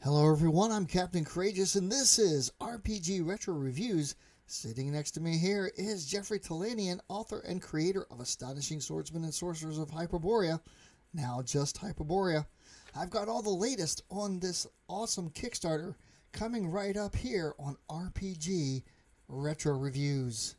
Hello everyone, I'm Captain Courageous and this is RPG Retro Reviews. Sitting next to me here is Jeffery Talanian, author and creator of Astonishing Swordsmen and Sorcerers of Hyperborea, now just Hyperborea. I've got all the latest on this awesome Kickstarter coming right up here on RPG Retro Reviews.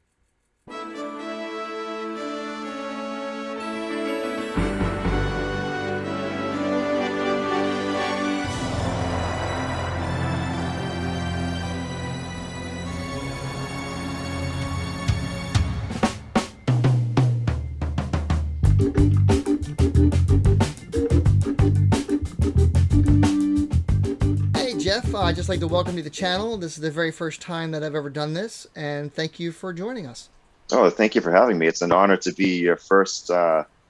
Jeff, I'd just like to welcome you to the channel. This is the very first time that I've ever done this, and thank you for joining us. Oh, thank you for having me. It's an honor to be your first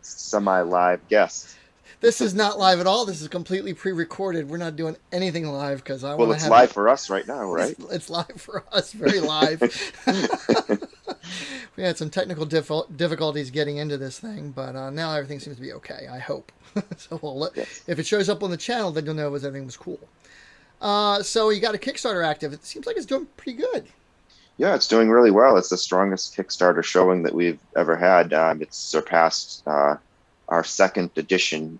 semi-live guest. This is not live at all. This is completely pre-recorded. We're not doing anything live because I want to It's have live for us right now, right? It's live for us, very live. We had some technical difficulties getting into this thing, but now everything seems to be okay, I hope. So Yes. if it shows up on the channel, then you'll know everything was cool. So you got a Kickstarter active. It seems like it's doing pretty good. Yeah, it's doing really well. It's the strongest Kickstarter showing that we've ever had. It's surpassed our second edition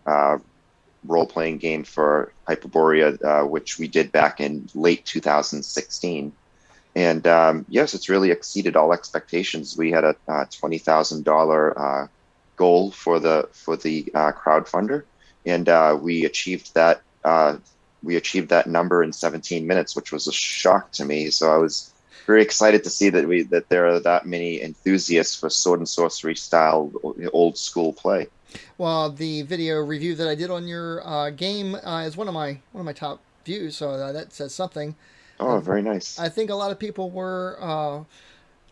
role-playing game for Hyperborea, which we did back in late 2016. And yes, it's really exceeded all expectations. We had a $20,000 goal for the crowdfunder, and we achieved that. We achieved that number in 17 minutes, which was a shock to me. So I was very excited to see that there are that many enthusiasts for sword and sorcery style old school play. Well, the video review that I did on your game is one of my top views, so that says something. Oh, very nice. I think a lot of people were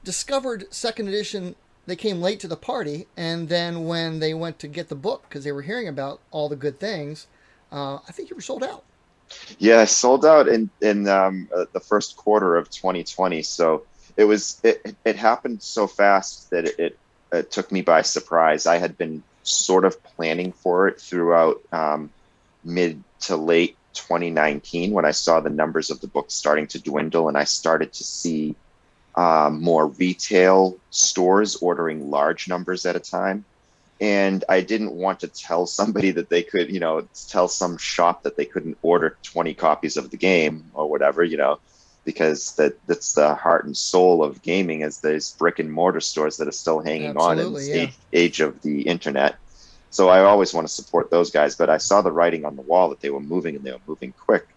discovered second edition. They came late to the party, and then when they went to get the book because they were hearing about all the good things, I think you were sold out. Yeah, I sold out in the first quarter of 2020. So it happened so fast that it took me by surprise. I had been sort of planning for it throughout mid to late 2019 when I saw the numbers of the book starting to dwindle, and I started to see more retail stores ordering large numbers at a time. And I didn't want to tell somebody that they could, tell some shop that they couldn't order 20 copies of the game or whatever, because that's the heart and soul of gaming, is these brick and mortar stores that are still hanging on in this age of the internet. So I always want to support those guys, but I saw the writing on the wall that they were moving, and they were moving quick.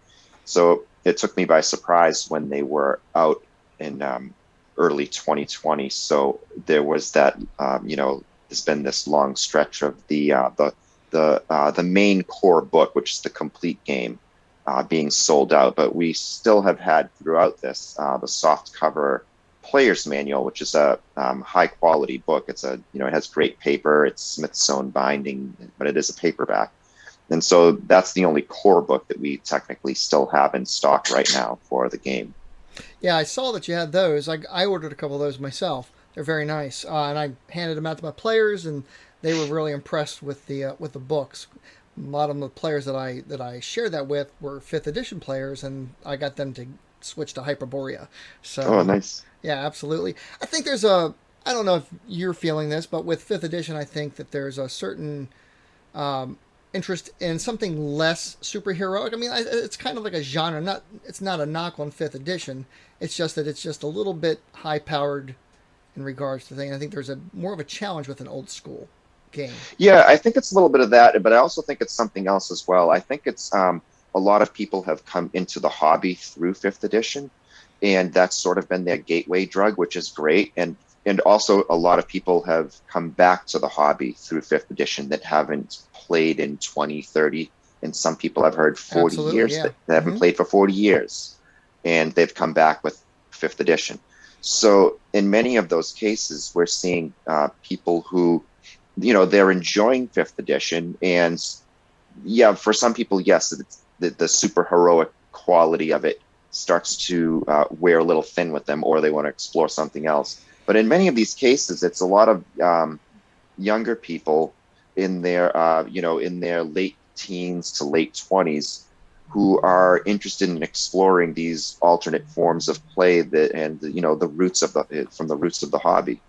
So it took me by surprise when they were out in early 2020. So there was that, there's been this long stretch of the main core book, which is the complete game, being sold out. But we still have had throughout this the soft cover player's manual, which is a high quality book. It has great paper. It's Smithsonian binding, but it is a paperback. And so that's the only core book that we technically still have in stock right now for the game. Yeah, I saw that you had those. I ordered a couple of those myself. They're very nice, and I handed them out to my players, and they were really impressed with the books. A lot of the players that I shared that with were 5th edition players, and I got them to switch to Hyperborea. So, oh, nice. Yeah, absolutely. I think I don't know if you're feeling this, but with 5th edition, I think that there's a certain interest in something less superheroic. I mean, it's kind of like a genre. It's not a knock on 5th edition. It's just that it's just a little bit high-powered in regards to things. I think there's more of a challenge with an old school game. Yeah, I think it's a little bit of that, but I also think it's something else as well. I think it's a lot of people have come into the hobby through 5th edition, and that's sort of been their gateway drug, which is great. And also a lot of people have come back to the hobby through 5th edition that haven't played in 20, 30, and some people I've heard 40 Absolutely, years yeah. that haven't played for 40 years, and they've come back with 5th edition. So in many of those cases, we're seeing people who, they're enjoying 5th edition. And yeah, for some people, yes, the super heroic quality of it starts to wear a little thin with them, or they want to explore something else. But in many of these cases, it's a lot of younger people in their, in their late teens to late 20s who are interested in exploring these alternate forms of play that, and the roots of the roots of the hobby.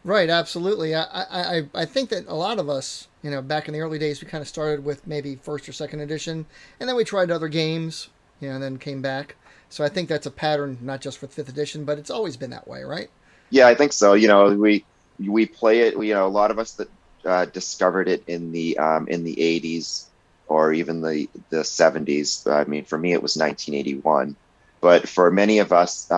Right, absolutely. I think that a lot of us, back in the early days, we kind of started with maybe first or second edition, and then we tried other games, and then came back. So I think that's a pattern, not just for fifth edition, but it's always been that way, right? Yeah, I think so. We play it. A lot of us that discovered it in the 80s or even the 70s. I mean, for me, it was 1981. But for many of us,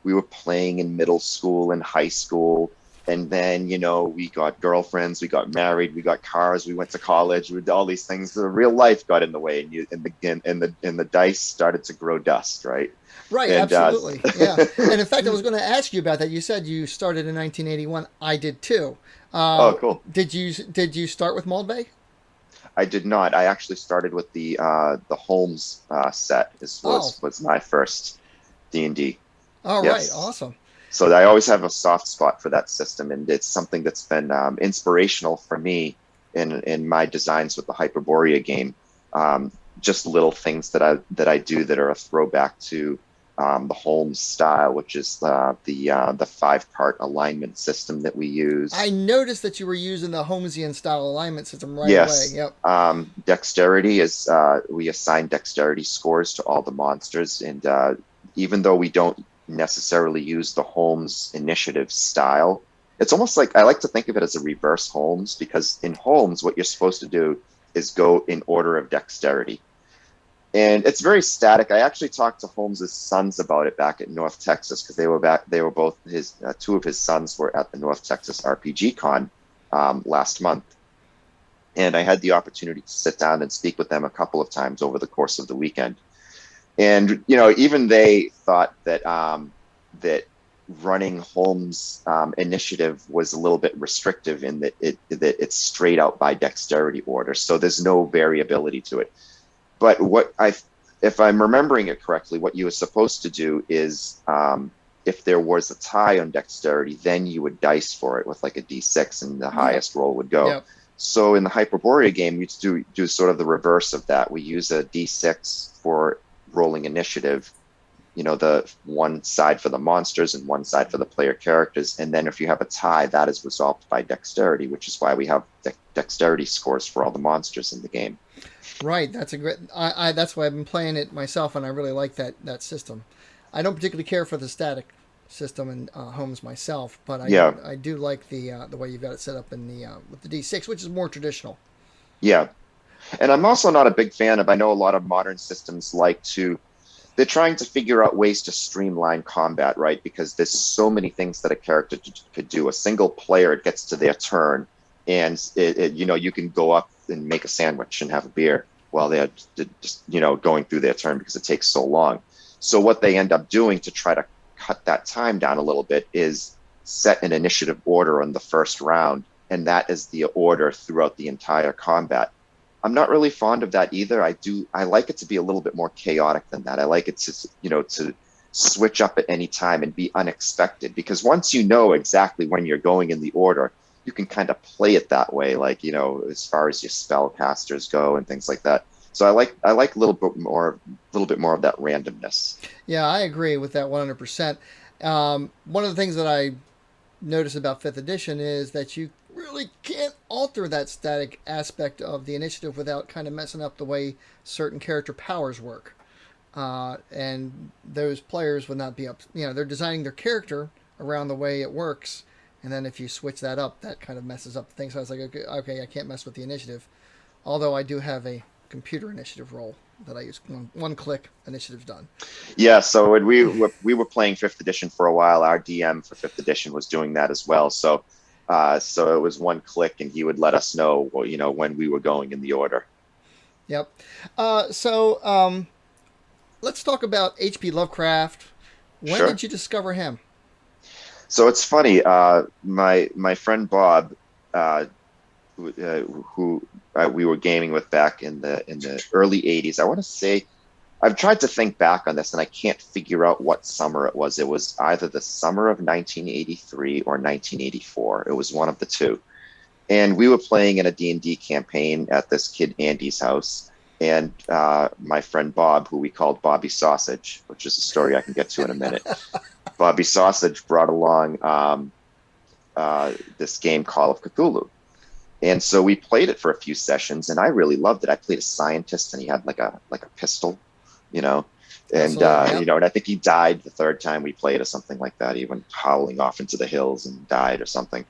we were playing in middle school and high school, and then we got girlfriends, we got married, we got cars, we went to college, we did all these things. The real life got in the way, and the dice started to grow dust, right? Right, And absolutely. Yeah. And in fact, I was going to ask you about that. You said you started in 1981. I did too. oh, cool. Did you start with Mold Bay? I did not. I actually started with the Holmes set. This Oh, was my first D&D. all right. Yes. Awesome. So I always have a soft spot for that system, and it's something that's been inspirational for me in my designs with the Hyperborea game. Just little things that I do that are a throwback to the Holmes style, which is the 5-part alignment system that we use. I noticed that you were using the Holmesian style alignment system right away. Yes. Yep. Dexterity is we assign dexterity scores to all the monsters, and even though we don't necessarily use the Holmes initiative style, it's almost like I like to think of it as a reverse Holmes, because in Holmes, what you're supposed to do is go in order of dexterity. And it's very static. I actually talked to Holmes's sons about it back at North Texas, because they were both his two of his sons were at the North Texas RPG Con last month. And I had the opportunity to sit down and speak with them a couple of times over the course of the weekend. And even they thought that that running Holmes initiative was a little bit restrictive in that it's straight out by dexterity order, so there's no variability to it. But if I'm remembering it correctly, what you were supposed to do is, if there was a tie on dexterity, then you would dice for it with like a D6, and the highest roll would go. Yep. So in the Hyperborea game, we do sort of the reverse of that. We use a D6 for rolling initiative, the one side for the monsters and one side for the player characters. And then if you have a tie, that is resolved by dexterity, which is why we have dexterity scores for all the monsters in the game. Right. That's a great. That's why I've been playing it myself, and I really like that system. I don't particularly care for the static system in Holmes myself, but I do like the way you've got it set up in the with the D6, which is more traditional. Yeah. And I'm also not a big fan of, I know a lot of modern systems they're trying to figure out ways to streamline combat, right? Because there's so many things that a character could do. A single player, it gets to their turn, and you can go up and make a sandwich and have a beer while they're just going through their turn, because it takes so long. So what they end up doing to try to cut that time down a little bit is set an initiative order on the first round, and that is the order throughout the entire combat. I'm not really fond of that either. I like it to be a little bit more chaotic than that. I like it to switch up at any time and be unexpected, because once you know exactly when you're going in the order, you can kind of play it that way, like as far as your spellcasters go and things like that. So I like a little bit more of that randomness. Yeah, I agree with that 100%. One of the things that I notice about 5th edition is that you really can't alter that static aspect of the initiative without kind of messing up the way certain character powers work. And those players would not be up. They're designing their character around the way it works, and then if you switch that up, that kind of messes up things. So I was like, okay, I can't mess with the initiative. Although I do have a computer initiative roll that I use. One click, initiative's done. Yeah, so when we were playing 5th edition for a while, our DM for 5th edition was doing that as well. So it was one click, and he would let us know, when we were going in the order. Yep. Let's talk about H.P. Lovecraft. When Sure. did you discover him? So it's funny. My friend Bob, who we were gaming with back in the early '80s. I want to say, I've tried to think back on this, and I can't figure out what summer it was. It was either the summer of 1983 or 1984. It was one of the two. And we were playing in a D&D campaign at this kid Andy's house. and my friend Bob, who we called Bobby Sausage, which is a story I can get to in a minute. Bobby Sausage brought along this game, Call of Cthulhu. And so we played it for a few sessions, and I really loved it. I played a scientist, and he had like a pistol, you know, and Absolutely, you know, and I think he died the third time we played, or something like that. He went howling off into the hills and died, or something.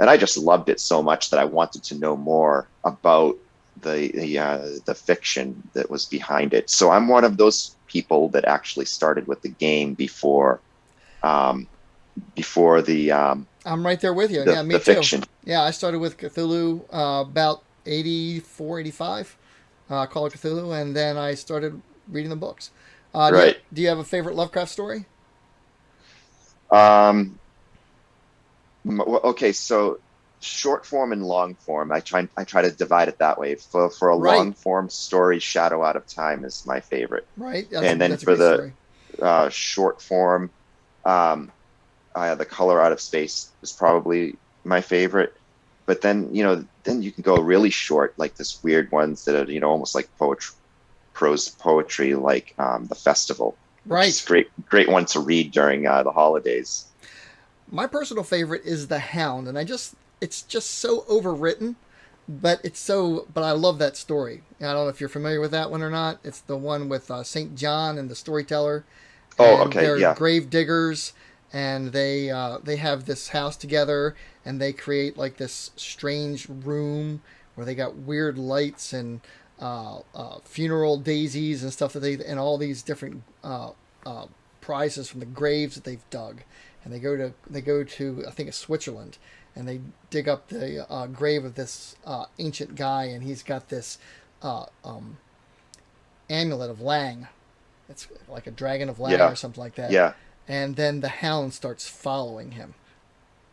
And I just loved it so much that I wanted to know more about the fiction that was behind it. So I'm one of those people that actually started with the game um, before I'm right there with you. the Yeah, me the too. fiction. Yeah, I started with Cthulhu about 84, 85, Call of Cthulhu, and then I started reading the books. Right. Do you have a favorite Lovecraft story? Um, okay, so short form and long form. I try to divide it that way. For a Right, long form story, Shadow Out of Time is my favorite, right. and then That's a for great the story. short form, um, The Color Out of Space is probably my favorite. But then, then you can go really short, like this weird ones that are, almost like poetry, prose poetry, like The Festival, which is Right. great one to read during the holidays. My personal favorite is The Hound, and it's just so overwritten, but I love that story. I don't know if you're familiar with that one or not. It's the one with Saint John and the storyteller, Oh, and okay, they're yeah, grave diggers, and they have this house together, and they create like this strange room where they got weird lights and funeral daisies and stuff and all these different uh, prizes from the graves that they've dug, and they go to I think it's Switzerland, and they dig up the grave of this ancient guy, and he's got this uh, um, amulet of Lang. It's like a dragon of Lang yeah, or something like that. yeah. And then the hound starts following him.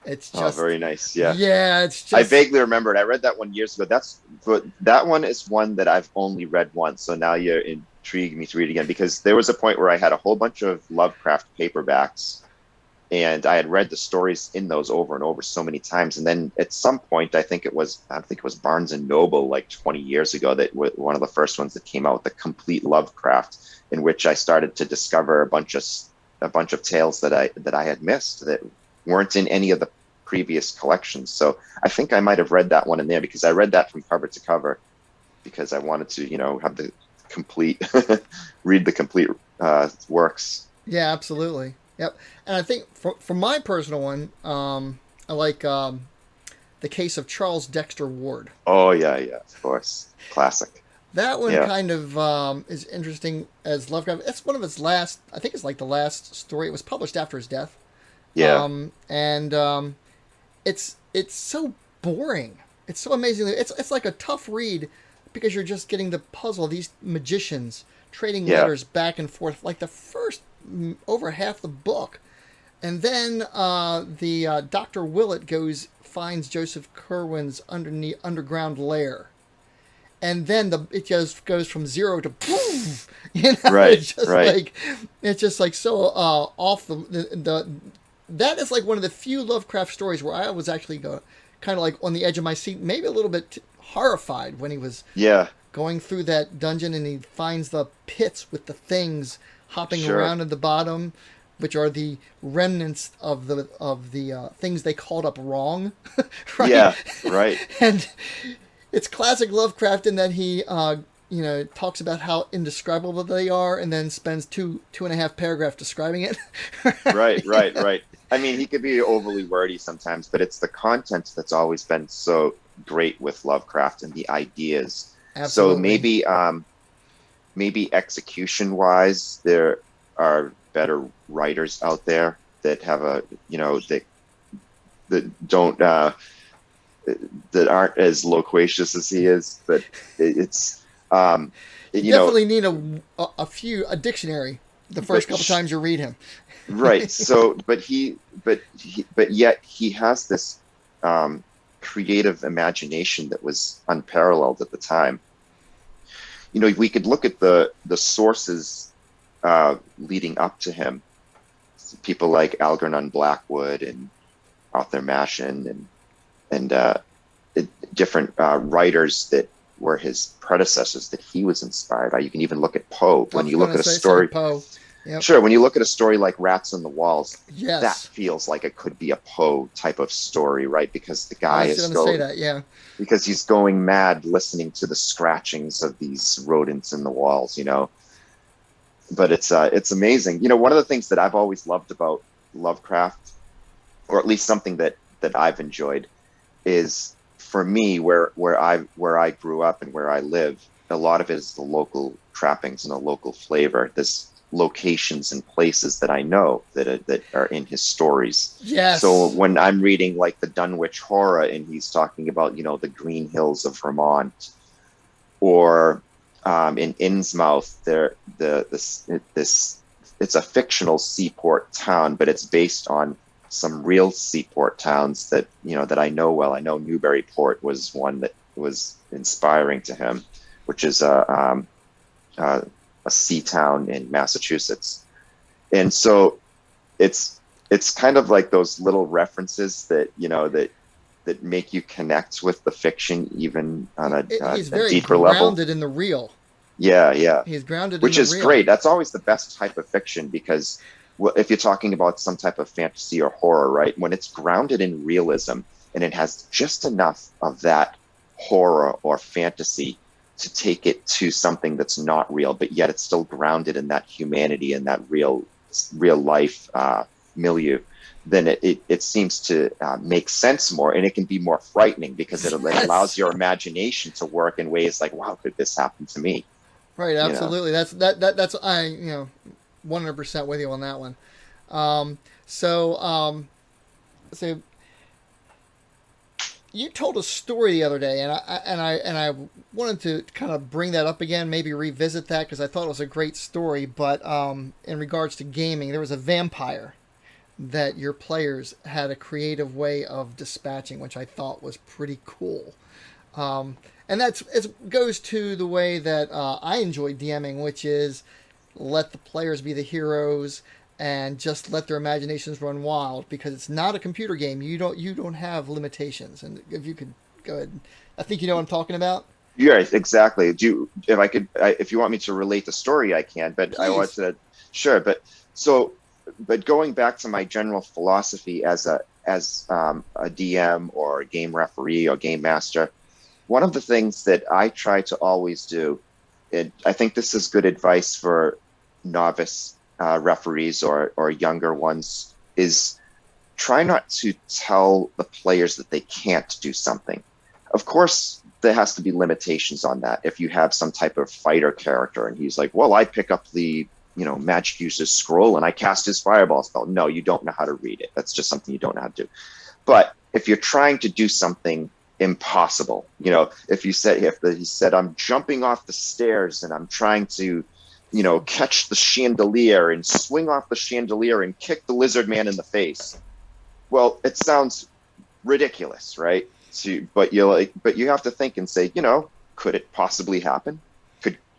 It's Oh, just, very nice. Yeah. yeah, it's I just, vaguely remembered. I read that one years ago. But that one is one that I've only read once. So now you're intriguing me to read again, because there was a point where I had a whole bunch of Lovecraft paperbacks, and I had read the stories in those over and over so many times. And then at some point, I think it was Barnes and Noble, like 20 years ago, that one of the first ones that came out, the complete Lovecraft, in which I started to discover a bunch of tales that I had missed, that weren't in any of the previous collections. So I think I might have read that one in there, because I read that from cover to cover, because I wanted to, have the complete read the complete works. yeah, absolutely. Yep. And I think for my personal one, I like The Case of Charles Dexter Ward. Oh yeah, yeah, of course, classic. That one Yeah, kind of is interesting as Lovecraft. It's one of his last, I think it's like the last story. It was published after his death. yeah, And it's so boring. It's so amazing. It's like a tough read because you're just getting the puzzle of these magicians trading yeah, letters back and forth, like the first over half the book, and then the Dr. Willett finds Joseph Kerwin's underground lair, and then it just goes from zero to poof. right, right. It's just like so off the that is like one of the few Lovecraft stories where I was actually kind of like on the edge of my seat, maybe a little bit horrified when he was Yeah, going through that dungeon and he finds the pits with the things hopping sure. around at the bottom, which are the remnants of the things they called up wrong, right? Yeah, right. And it's classic Lovecraft in that he talks about how indescribable they are, and then spends two and a half paragraphs describing it. Right, right, right. I mean, he could be overly wordy sometimes, but it's the content that's always been so great with Lovecraft, and the ideas. So Absolutely. maybe execution wise, there are better writers out there that have that don't that aren't as loquacious as he is, but it's um You you know definitely need a dictionary the but first couple times you read him. right. So but yet he has this creative imagination that was unparalleled at the time. We could look at the sources leading up to him, people like Algernon Blackwood and Arthur Machen, and different writers that were his predecessors that he was inspired by. You can even look at Poe. When you look at a say story, Poe. Yep. Sure, when you look at a story like Rats on the Walls, Yes. that feels like it could be a Poe type of story, right? Because the guy is going to say that, yeah. Because he's going mad listening to the scratchings of these rodents in the walls, you know. But it's amazing. You know, one of the things that I've always loved about Lovecraft, or at least something that I've enjoyed, is for me where I grew up and where I live, a lot of it is the local trappings and the local flavor. There's locations and places that I know that are in his stories. Yes. So when I'm reading like the Dunwich Horror and he's talking about, you know, the green hills of Vermont, or in Innsmouth, it's a fictional seaport town, but it's based on some real seaport towns that, you know, that I know well. I know Newburyport was one that was inspiring to him, which is a sea town in Massachusetts. And so it's kind of like those little references that, you know, that make you connect with the fiction even on a deeper level. He's very grounded in the real. Yeah. He's grounded which in the is real. Great. That's always the best type of fiction, because if you're talking about some type of fantasy or horror, right, when it's grounded in realism and it has just enough of that horror or fantasy to take it to something that's not real, but yet it's still grounded in that humanity and that real life milieu, then it seems to make sense more, and it can be more frightening because it allows your imagination to work in ways like, wow, could this happen to me? Right, absolutely. You know? That's I 100% with you on that one. So you told a story the other day, and I wanted to kind of bring that up again, maybe revisit that, because I thought it was a great story. But in regards to gaming, there was a vampire that your players had a creative way of dispatching, which I thought was pretty cool. And it goes to the way that I enjoy DMing, which is let the players be the heroes and just let their imaginations run wild, because it's not a computer game. You don't have limitations. And if you could go ahead, I think you know what I'm talking about. Yeah, exactly. If you want me to relate the story, I can. But please. I want to, sure. But going back to my general philosophy as a DM or a game referee or game master, one of the things that I try to always do, and I think this is good advice for novice referees or younger ones, is try not to tell the players that they can't do something. Of course, there has to be limitations on that. If you have some type of fighter character and he's like, well, I pick up the magic user's scroll and I cast his fireball spell. No, you don't know how to read it. That's just something you don't know how to do. But if you're trying to do something impossible, if he said, I'm jumping off the stairs and I'm trying to, catch the chandelier and swing off the chandelier and kick the lizard man in the face. Well, it sounds ridiculous, right? But you have to think and say, could it possibly happen?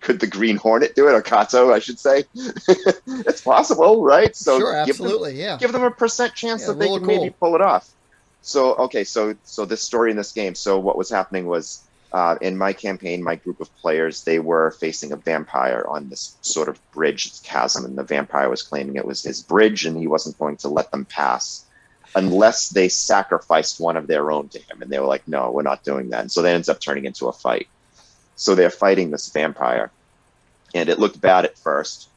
Could the Green Hornet do it, or Kato, I should say? It's possible, right? So sure, absolutely, give them a % chance that they can maybe pull it off. So this story in this game. So what was happening was, in my campaign, my group of players, they were facing a vampire on this sort of bridge chasm, and the vampire was claiming it was his bridge, and he wasn't going to let them pass unless they sacrificed one of their own to him. And they were like, no, we're not doing that. And so that ends up turning into a fight. So they're fighting this vampire, and it looked bad at first,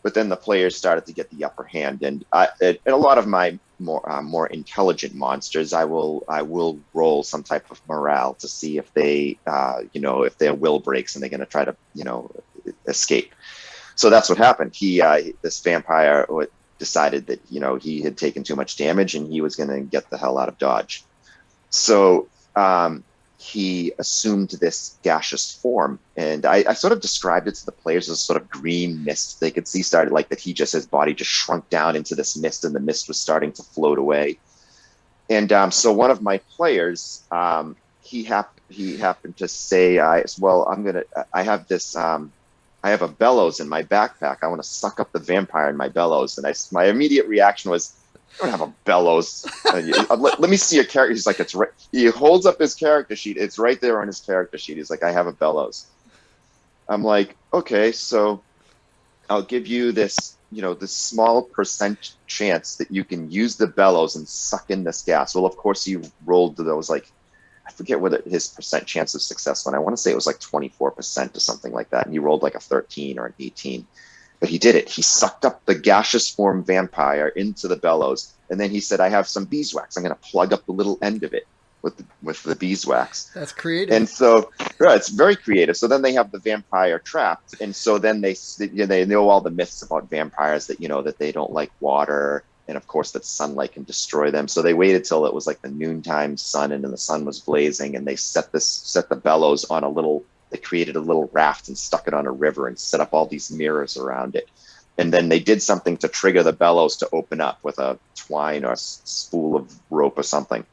but then the players started to get the upper hand. And a lot of my more intelligent monsters, I will roll some type of morale to see if they, if their will breaks and they're going to try to, escape. So that's what happened. This vampire decided that, he had taken too much damage and he was going to get the hell out of Dodge. So he assumed this gaseous form, and I sort of described it to the players as sort of green mist. They could see started like that his body just shrunk down into this mist, and the mist was starting to float away. And so one of my players, he happened to say, I have this, I have a bellows in my backpack. I want to suck up the vampire in my bellows. And my immediate reaction was, I don't have a bellows. Let me see a character. He's like, it's right. He holds up his character sheet. It's right there on his character sheet. He's like, I have a bellows. I'm like, okay, so I'll give you this, this small percent chance that you can use the bellows and suck in this gas. Well, of course, he rolled those, like, I forget what his percent chance of success went. I want to say it was like 24% or something like that. And he rolled like a 13 or an 18. But he did it. He sucked up the gaseous form vampire into the bellows. And then he said, I have some beeswax. I'm going to plug up the little end of it with the beeswax. That's creative. And so, yeah, it's very creative. So then they have the vampire trapped. And so then they know all the myths about vampires that, that they don't like water. And of course, that sunlight can destroy them. So they waited till it was like the noontime sun and then the sun was blazing. And they set the bellows on they created a little raft and stuck it on a river and set up all these mirrors around it. And then they did something to trigger the bellows to open up with a twine or a spool of rope or something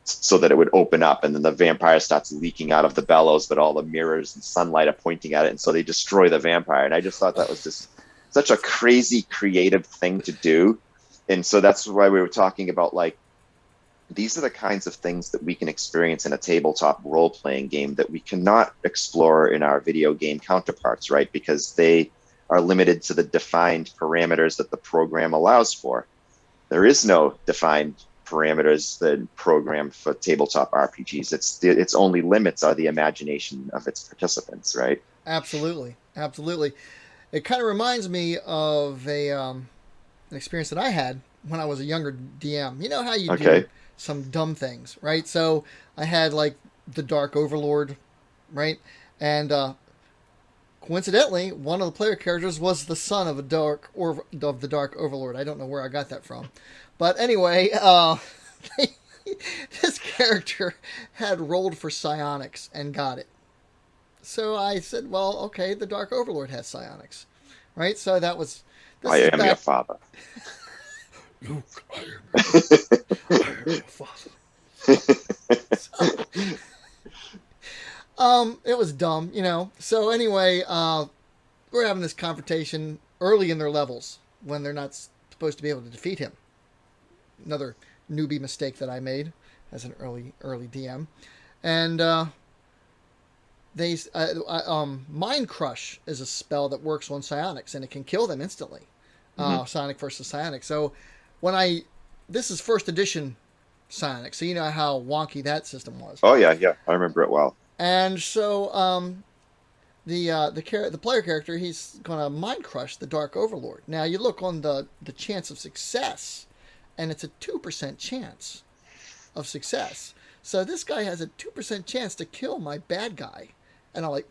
so that it would open up. And then the vampire starts leaking out of the bellows, but all the mirrors and sunlight are pointing at it. And so they destroy the vampire. And I just thought that was just such a crazy creative thing to do. And so that's why we were talking about, like, these are the kinds of things that we can experience in a tabletop role-playing game that we cannot explore in our video game counterparts, right? Because they are limited to the defined parameters that the program allows for. There is no defined parameters that program for tabletop RPGs. Its only limits are the imagination of its participants, right? Absolutely. Absolutely. It kind of reminds me of an experience that I had when I was a younger DM. You know how you do some dumb things, right? So I had like the Dark Overlord, right? And coincidentally, one of the player characters was the son of the Dark Overlord. I don't know where I got that from, but anyway, this character had rolled for psionics and got it. So I said, well, okay, the Dark Overlord has psionics, right? So that was. I am your father. Luke, I am your father. It was dumb, So anyway, we're having this confrontation early in their levels when they're not supposed to be able to defeat him. Another newbie mistake that I made as an early DM, and Mind Crush is a spell that works on psionics and it can kill them instantly. Psionic versus psionic. So this is first edition psionic, so you know how wonky that system was. Oh yeah, I remember it well. And so the player character, he's gonna Mind Crush the Dark Overlord. Now you look on the chance of success, and it's a 2% chance of success. So this guy has a 2% chance to kill my bad guy, and I'm like,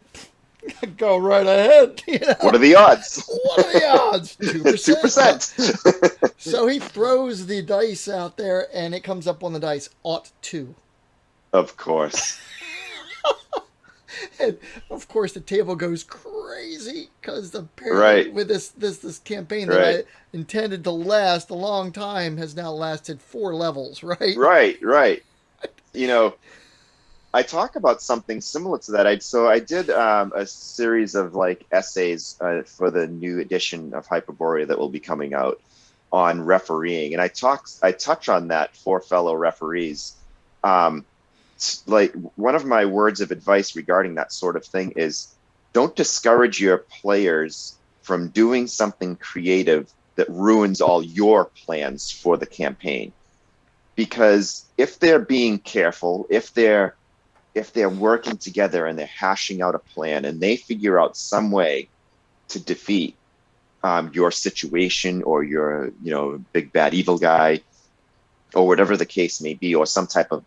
go right ahead. What are the odds? What are the odds? 2%. 2%. So he throws the dice out there, and it comes up on the dice, +2. Of course. And of course, the table goes crazy because apparently with this campaign that I intended to last a long time has now lasted 4 levels, right? Right. I talk about something similar to that. I did a series of like essays for the new edition of Hyperborea that will be coming out on refereeing, and I touch on that for fellow referees. Like, one of my words of advice regarding that sort of thing is, don't discourage your players from doing something creative that ruins all your plans for the campaign. Because if they're being careful, if they're working together and they're hashing out a plan and they figure out some way to defeat your situation or your, big bad evil guy or whatever the case may be, or some type of,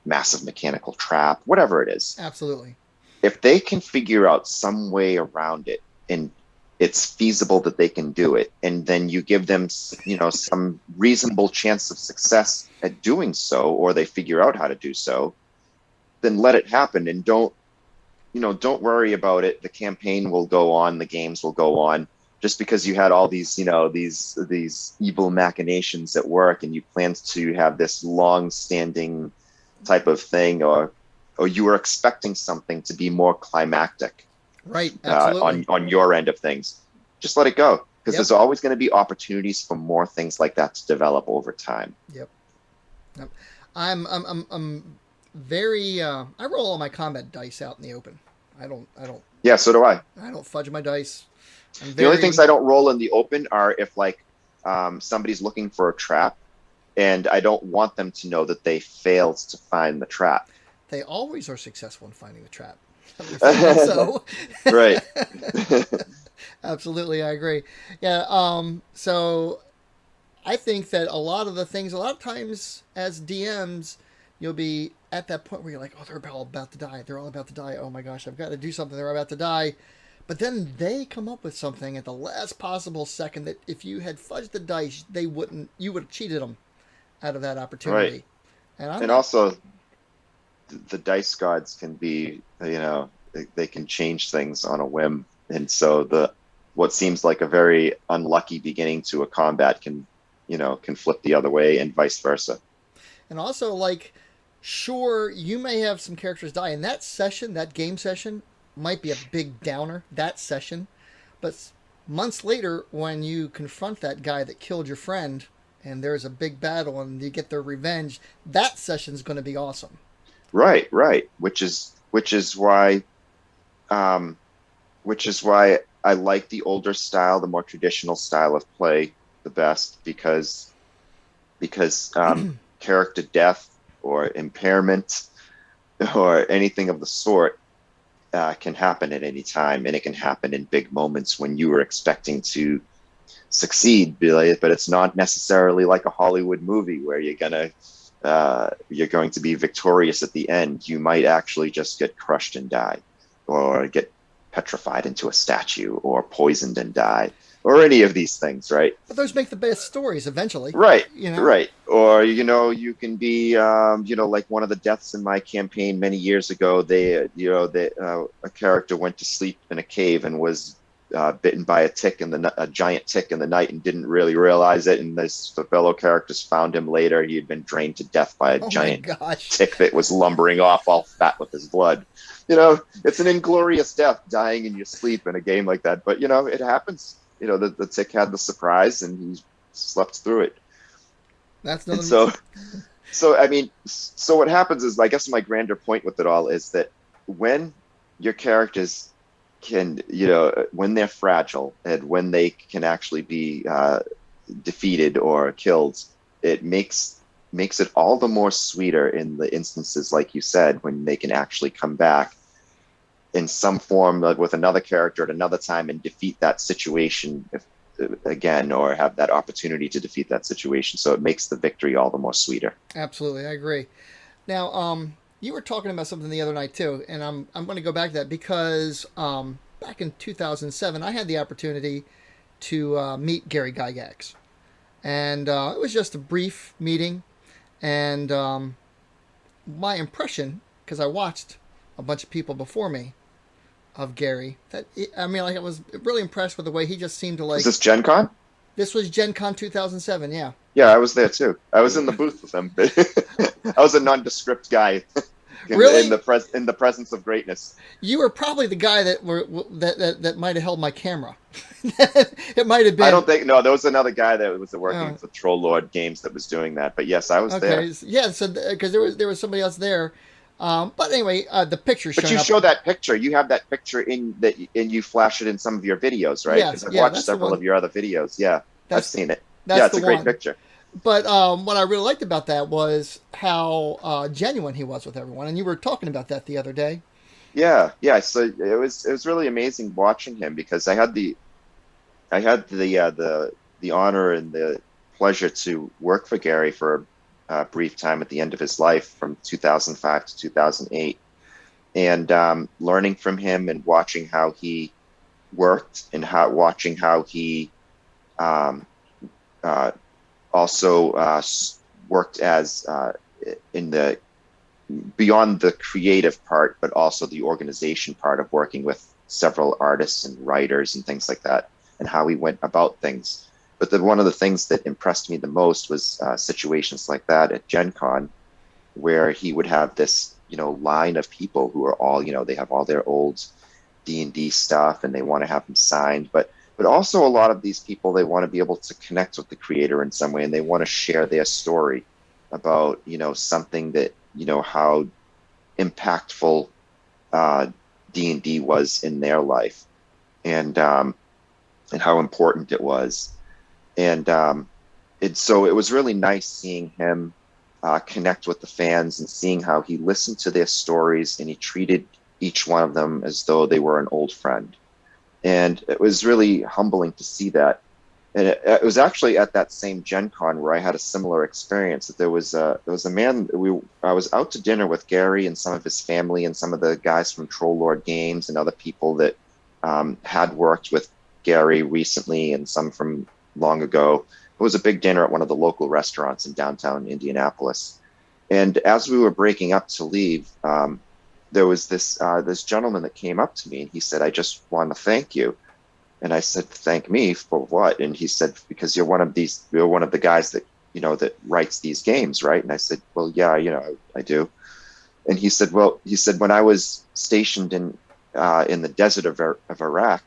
massive mechanical trap, whatever it is. Absolutely. If they can figure out some way around it and it's feasible that they can do it, and then you give them, some reasonable chance of success at doing so, or they figure out how to do so, then let it happen and don't worry about it. The campaign will go on, the games will go on. Just because you had all these, these evil machinations at work and you planned to have this long-standing type of thing, or you were expecting something to be more climactic, right? Absolutely. On your end of things, just let it go. because Yep. there's always going to be opportunities for more things like that to develop over time. Yep. Yep. I'm very. I roll all my combat dice out in the open. I don't. Yeah, so do I. I don't fudge my dice. I'm The only things very. I don't roll in the open are if like somebody's looking for a trap, and I don't want them to know that they failed to find the trap. They always are successful in finding the trap. At least I think so. Right. Absolutely, I agree. Yeah. So I think that a lot of times as DMs, you'll be at that point where you're like, oh, they're all about to die. They're all about to die. Oh my gosh, I've got to do something. They're about to die. But then they come up with something at the last possible second that if you had fudged the dice, you would have cheated them out of that opportunity. Right. And I'm And like, also, the dice gods can be, they can change things on a whim. And so what seems like a very unlucky beginning to a combat can flip the other way and vice versa. and also like, sure, you may have some characters die in that session, that game session might be a big downer, that session. But months later, when you confront that guy that killed your friend and there's a big battle and you get their revenge, that session's going to be awesome. Right, right. Which is why I like the older style, the more traditional style of play the best, because character death or impairment or anything of the sort can happen at any time, and it can happen in big moments when you were expecting to succeed, but it's not necessarily like a Hollywood movie where you're going to be victorious at the end. You might actually just get crushed and die, or get petrified into a statue, or poisoned and die, or any of these things, right? But those make the best stories eventually. Right, You know? right. Or, you can be, like one of the deaths in my campaign many years ago, a character went to sleep in a cave and was bitten by a giant tick in the night, and didn't really realize it. And the fellow characters found him later. He had been drained to death by a giant tick that was lumbering off, all fat with his blood. It's an inglorious death, dying in your sleep in a game like that. But it happens. The tick had the surprise, and he slept through it. That's and so what happens is, I guess my grander point with it all is that when your characters can, when they're fragile and when they can actually be defeated or killed, it makes it all the more sweeter in the instances, like you said, when they can actually come back in some form, with another character at another time, and defeat that situation again, or have that opportunity to defeat that situation. So it makes the victory all the more sweeter. Absolutely, I agree. Now, you were talking about something the other night too, and I'm going to go back to that because back in 2007, I had the opportunity to meet Gary Gygax, and it was just a brief meeting. And my impression, because I watched a bunch of people before me of Gary, I was really impressed with the way he just seemed to like. Is this Gen Con? This was Gen Con 2007, yeah. Yeah, I was there too. I was in the booth with him. I was a nondescript guy. Really? In the presence of greatness. You were probably the guy that might have held my camera. It might have been. I don't think. No, there was another guy that was working for Troll Lord Games that was doing that. But yes, I was there. Yeah, so because there was somebody else there. But anyway, the picture. But you show that picture. You have that picture and you flash it in some of your videos, right? Because I've watched several of your other videos. Yeah, I've seen it. Yeah, it's a great picture. But what I really liked about that was how genuine he was with everyone, and you were talking about that the other day. Yeah. So it was really amazing watching him, because I had the honor and the pleasure to work for Gary for a brief time at the end of his life, from 2005 to 2008, and learning from him and watching how he worked, and watching how he also worked as in the beyond the creative part, but also the organization part of working with several artists and writers and things like that, and how he went about things. But one of the things that impressed me the most was situations like that at Gen Con, where he would have this, line of people who are all, they have all their old D&D stuff and they want to have them signed, but but also a lot of these people, they want to be able to connect with the creator in some way, and they want to share their story about, something that, how impactful D&D was in their life, and how important it was. And so it was really nice seeing him connect with the fans and seeing how he listened to their stories and he treated each one of them as though they were an old friend. And it was really humbling to see that. And it was actually at that same Gen Con where I had a similar experience. That there was a man. I was out to dinner with Gary and some of his family and some of the guys from Troll Lord Games and other people that had worked with Gary recently and some from long ago. It was a big dinner at one of the local restaurants in downtown Indianapolis. And as we were breaking up to leave, there was this gentleman that came up to me and he said, "I just want to thank you." And I said, "Thank me for what?" And he said, "Because you're one of the guys that, that writes these games, right?" And I said, "Well, yeah, I do." And he said, "When I was stationed in the desert of Iraq,"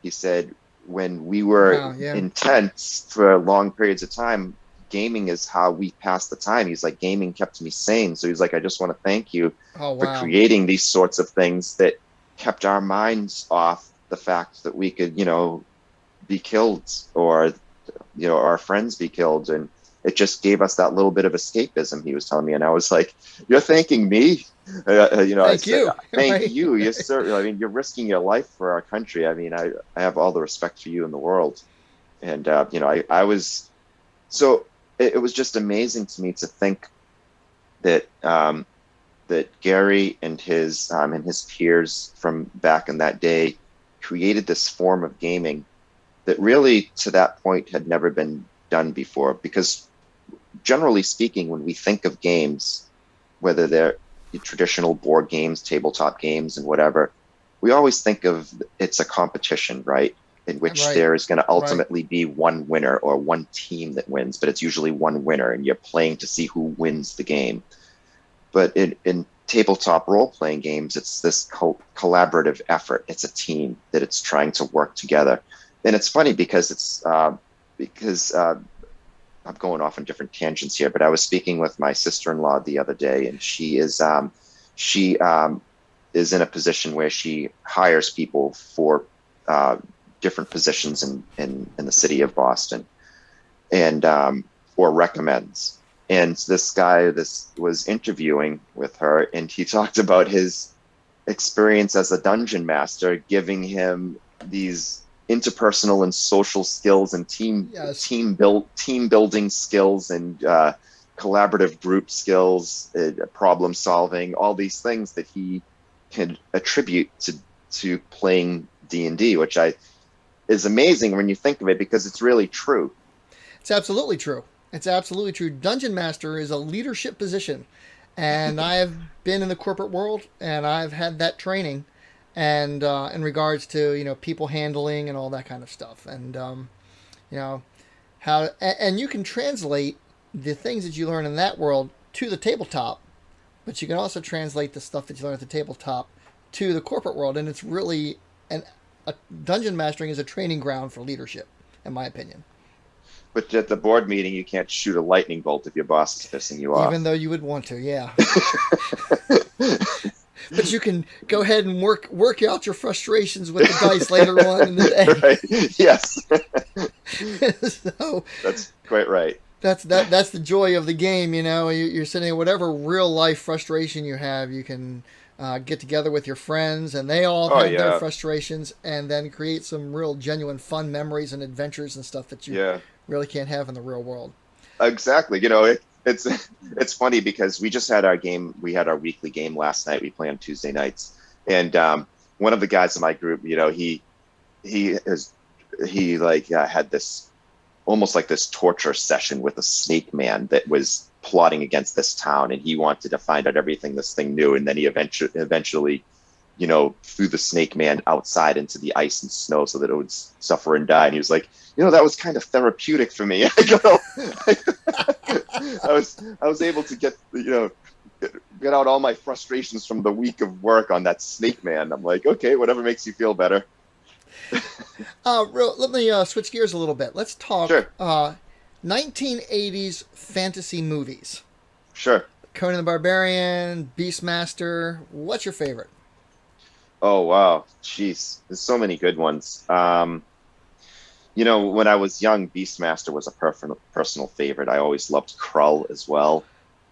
he said, "when we were in tents for long periods of time, gaming is how we passed the time." He's like, "Gaming kept me sane." So he's like, "I just want to thank you for creating these sorts of things that kept our minds off the fact that we could, be killed, or, our friends be killed. And it just gave us that little bit of escapism," he was telling me. And I was like, "You're thanking me?" Thank you. Thank you. Yes, sir. I mean, you're risking your life for our country. I mean, I have all the respect for you in the world. And, I was, so it was just amazing to me to think that, that Gary and his peers from back in that day created this form of gaming that really, to that point, had never been done before. Because generally speaking, when we think of games, whether they're traditional board games, tabletop games, and whatever, we always think of it's a competition, right? In which there is going to ultimately be one winner or one team that wins, but it's usually one winner, and you're playing to see who wins the game. But in tabletop role-playing games, it's this collaborative effort. It's a team that it's trying to work together. And it's funny because I'm going off on different tangents here, but I was speaking with my sister-in-law the other day, and she is in a position where she hires people for different positions in the city of Boston, and or recommends. And this guy was interviewing with her, and he talked about his experience as a dungeon master, giving him these interpersonal and social skills and team building skills and collaborative group skills, problem solving, all these things that he can attribute to playing D&D, which is amazing when you think of it, because it's really true. It's absolutely true. It's absolutely true. Dungeon Master is a leadership position, and I've been in the corporate world, and I've had that training, and in regards to people handling and all that kind of stuff, and how and you can translate the things that you learn in that world to the tabletop, but you can also translate the stuff that you learn at the tabletop to the corporate world, and it's really a dungeon mastering is a training ground for leadership, in my opinion. But at the board meeting, you can't shoot a lightning bolt if your boss is pissing you off. Even though you would want to, yeah. But you can go ahead and work out your frustrations with the dice later on in the day. Right. Yes. So that's quite right. That's the joy of the game. You're sitting, whatever real life frustration you have, you can get together with your friends, and they all have their frustrations, and then create some real genuine fun memories and adventures and stuff that you really can't have in the real world. Exactly. It's funny because we just had our game. We had our weekly game last night. We play on Tuesday nights, and one of the guys in my group, he had this almost like this torture session with a snake man that was plotting against this town, and he wanted to find out everything this thing knew, and then he eventually threw the snake man outside into the ice and snow so that it would suffer and die. And he was like, that was kind of therapeutic for me. I was able to get out all my frustrations from the week of work on that snake man. I'm like, okay, whatever makes you feel better. Let me switch gears a little bit. Let's talk Sure, 1980s fantasy movies. sure. Conan the Barbarian, Beastmaster. What's your favorite? Oh wow, jeez, there's so many good ones. When I was young, Beastmaster was a personal favorite. I always loved Krull as well.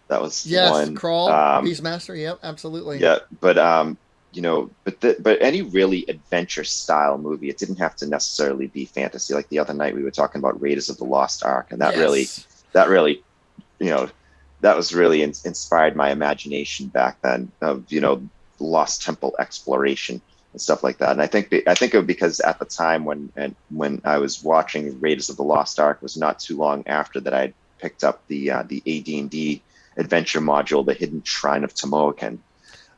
That was Yes, one. Crawl, Beastmaster. Yep, absolutely. Yeah, but but any really adventure style movie, it didn't have to necessarily be fantasy. Like the other night, we were talking about Raiders of the Lost Ark, and Yes. that really, you know, that was really inspired my imagination back then of Lost Temple exploration and stuff like that. And I think it was because at the time when I was watching Raiders of the Lost Ark was not too long after that I picked up the AD&D adventure module, the Hidden Shrine of Tomoakin,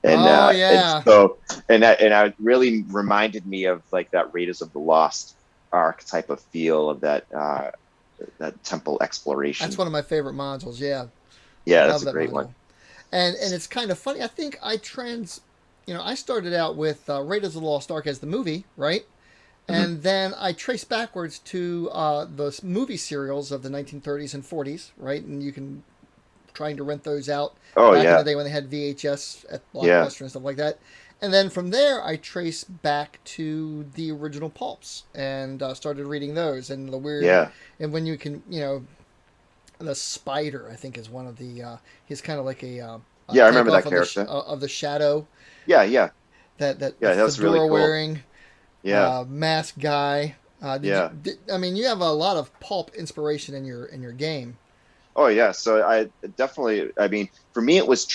Oh and yeah, so and I really reminded me of like that Raiders of the Lost Ark type of feel of that temple that's exploration. one of my favorite modules. Yeah, Yeah, that's love a that great one. module. And it's kind of funny. I think I started out with Raiders of the Lost Ark as the movie, right? Mhm. And then I traced backwards to the movie serials of the 1930s and 40s, right? And you can trying to rent those out Oh back in the yeah, day when they had VHS at yeah, Blockbuster and stuff like that. And then from there, I traced back to the original pulps and started reading those and the weird. yeah, And when you can, the spider, I think, is one of the. He's kind of like a yeah. I remember takeoff that character. of the shadow Yeah, yeah, that the yeah. That's really fedora cool. wearing Yeah, mask guy. yeah. I mean, you have a lot of pulp inspiration in your game. Oh yeah. So I definitely. I mean, for me, it was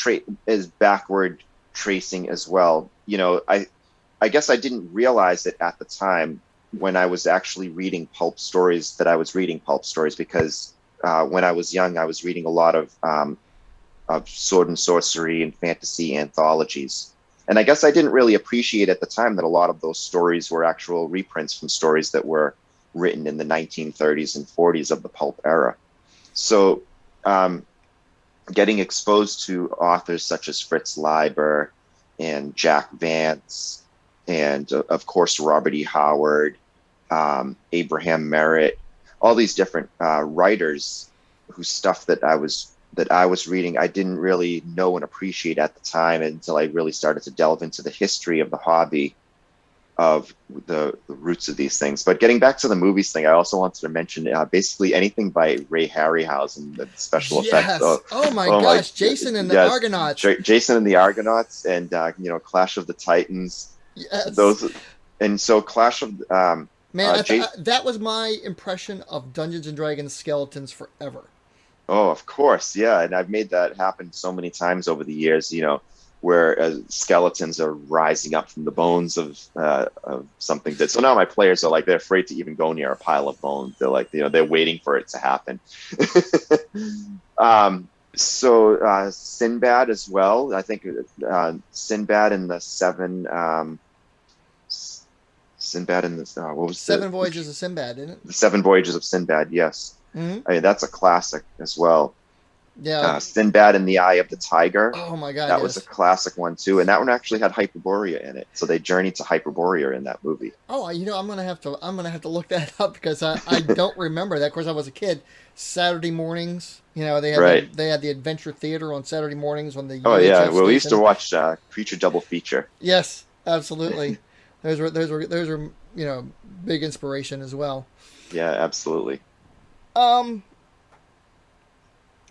is backward tracing as well. I guess I didn't realize it at the time when I was actually reading pulp stories that I was reading pulp stories because when I was young, I was reading a lot of sword and sorcery and fantasy anthologies. And I guess I didn't really appreciate at the time that a lot of those stories were actual reprints from stories that were written in the 1930s and 40s of the pulp era. So, um, getting exposed to authors such as Fritz Leiber and Jack Vance, and of course, Robert E. Howard, Abraham Merritt, all these different writers whose stuff that I was reading, I didn't really know and appreciate at the time until I really started to delve into the history of the hobby of the roots of these things. But getting back to the movies thing, I also wanted to mention basically anything by Ray Harryhausen, the special effects. Yes. Oh my Oh my, gosh, Jason and the yes, Argonauts. Jason and the Argonauts, and Clash of the Titans. Yes. Those, and so Clash of Man, Jason. that was my impression of Dungeons and Dragons skeletons forever. Oh, of course, yeah, and I've made that happen so many times over the years. Where skeletons are rising up from the bones of something that. So now my players are like they're afraid to even go near a pile of bones. They're like they're waiting for it to happen. Sinbad as well. I think Sinbad in the seven. Sinbad in the what was Seven Voyages of Sinbad, isn't it? the Seven Voyages of Sinbad? Yes, Mm-hmm. I mean that's a classic as well. Yeah. Sinbad in the Eye of the Tiger. Oh my God, That was a yes. classic one too, and that one actually had Hyperborea in it. So they journeyed to Hyperborea in that movie. Oh, I'm gonna have to look that up because I don't remember that. Of course, I was a kid. Saturday mornings, Right. they had the Adventure Theater on Saturday mornings on the Oh yeah. UHF Well, we used to station. watch Creature Double Feature. Yes, absolutely. Those were big inspiration as well. Yeah, absolutely. Um,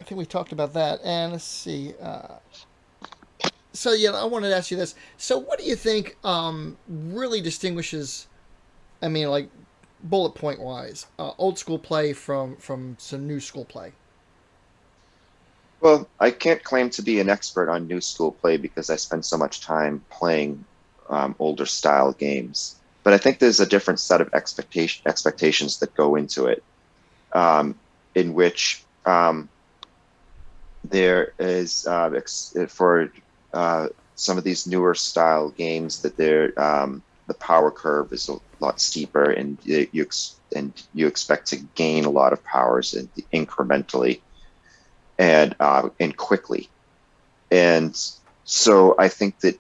I think we talked about that, and let's see. So yeah, I wanted to ask you this. So what do you think really distinguishes? I mean, like bullet point wise, old school play from some new school play. Well, I can't claim to be an expert on new school play because I spend so much time playing older style games. But I think there's a different set of expectations that go into it, in which there is for some of these newer style games that the power curve is a lot steeper, and you expect to gain a lot of powers incrementally and quickly. And so I think that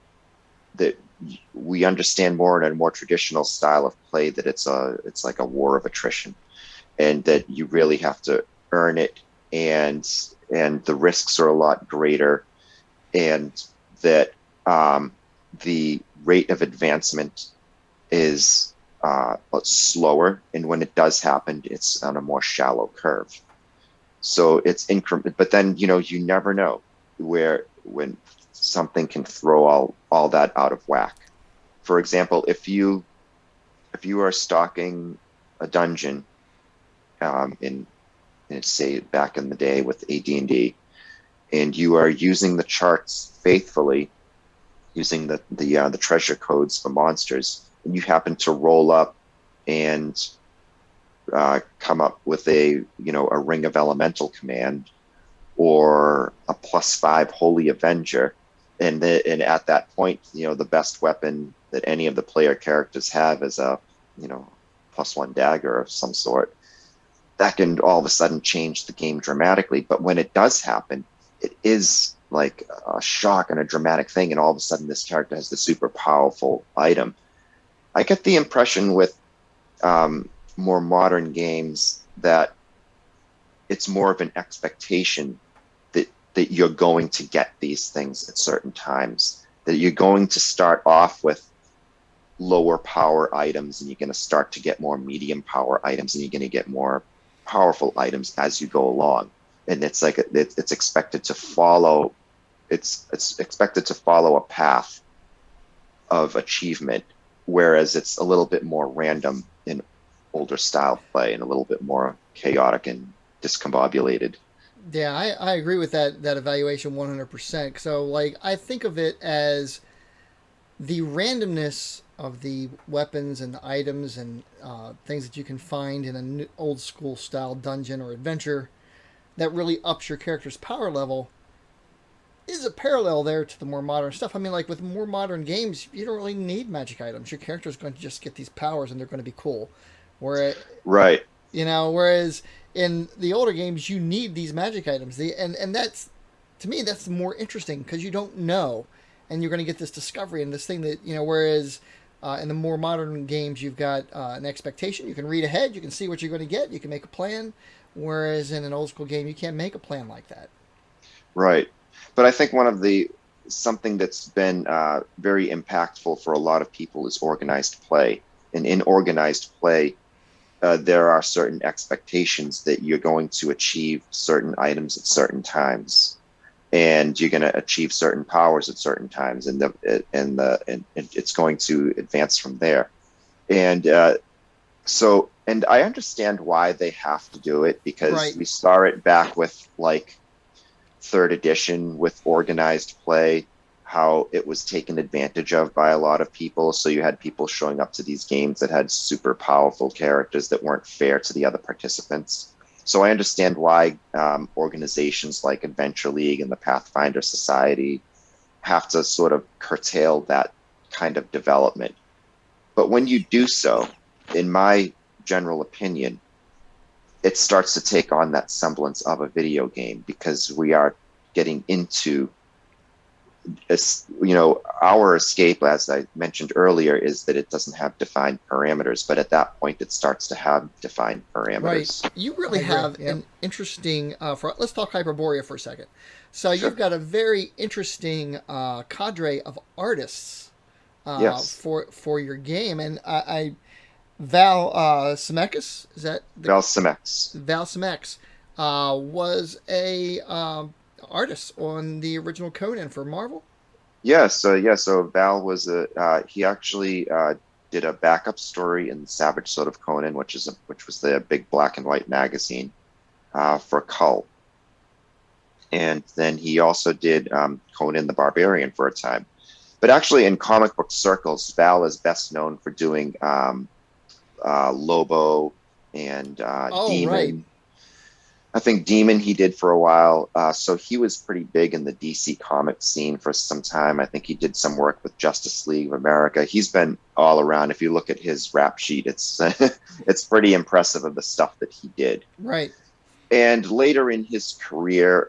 we understand more in a more traditional style of play that it's like a war of attrition, and that you really have to earn it, and the risks are a lot greater, and that the rate of advancement is slower, and when it does happen, it's on a more shallow curve. So it's increment, but then you never know when something can throw all that out of whack. For example, if you are stalking a dungeon in say back in the day with AD&D, and you are using the charts faithfully, using the treasure codes for monsters, and you happen to roll up and come up with a ring of elemental command or a +5 holy avenger, and at that point, the best weapon that any of the player characters have is a +1 dagger of some sort. That can all of a sudden change the game dramatically. But when it does happen, it is like a shock and a dramatic thing, and all of a sudden this character has the super powerful item. I get the impression with more modern games that it's more of an expectation that you're going to get these things at certain times, that you're going to start off with lower power items, and you're going to start to get more medium power items, and you're going to get more powerful items as you go along. And it's like it's expected to follow expected to follow a path of achievement, whereas it's a little bit more random in older style play and a little bit more chaotic and discombobulated. Yeah, I agree with that evaluation 100%. So like I think of it as the randomness of the weapons and items and things that you can find in an old school style dungeon or adventure that really ups your character's power level is a parallel there to the more modern stuff. I mean, like with more modern games, you don't really need magic items. Your character's going to just get these powers and they're going to be cool. Right. Whereas in the older games, you need these magic items. And that's, to me, that's more interesting because you don't know. And you're going to get this discovery and this thing that, whereas in the more modern games, you've got an expectation. You can read ahead. You can see what you're going to get. You can make a plan. Whereas in an old school game, you can't make a plan like that. Right. But I think something that's been very impactful for a lot of people is organized play. And in organized play, there are certain expectations that you're going to achieve certain items at certain times, and you're going to achieve certain powers at certain times, and it's going to advance from there. And and I understand why they have to do it, because Right. we saw it back with like 3rd edition with organized play, how it was taken advantage of by a lot of people. So you had people showing up to these games that had super powerful characters that weren't fair to the other participants. So I understand why organizations like Adventure League and the Pathfinder Society have to sort of curtail that kind of development. But when you do so, in my general opinion, it starts to take on that semblance of a video game, because we are getting into our escape, as I mentioned earlier, is that it doesn't have defined parameters, but at that point it starts to have defined parameters. Right. You really have an interesting, let's talk Hyperborea for a second. So Sure. you've got a very interesting cadre of artists Yes. for your game. And Val Zemeckis, is that Val Zemeckis. Val Zemeckis was a artist on the original Conan for Marvel. Yes. So Val was he actually did a backup story in Savage Sword of Conan, which was the big black and white magazine for Cull. And then he also did Conan the Barbarian for a time. But actually, in comic book circles, Val is best known for doing Lobo and Demon. Right. I think Demon he did for a while. So he was pretty big in the DC comic scene for some time. I think he did some work with Justice League of America. He's been all around. If you look at his rap sheet, it's it's pretty impressive of the stuff that he did. Right. And later in his career,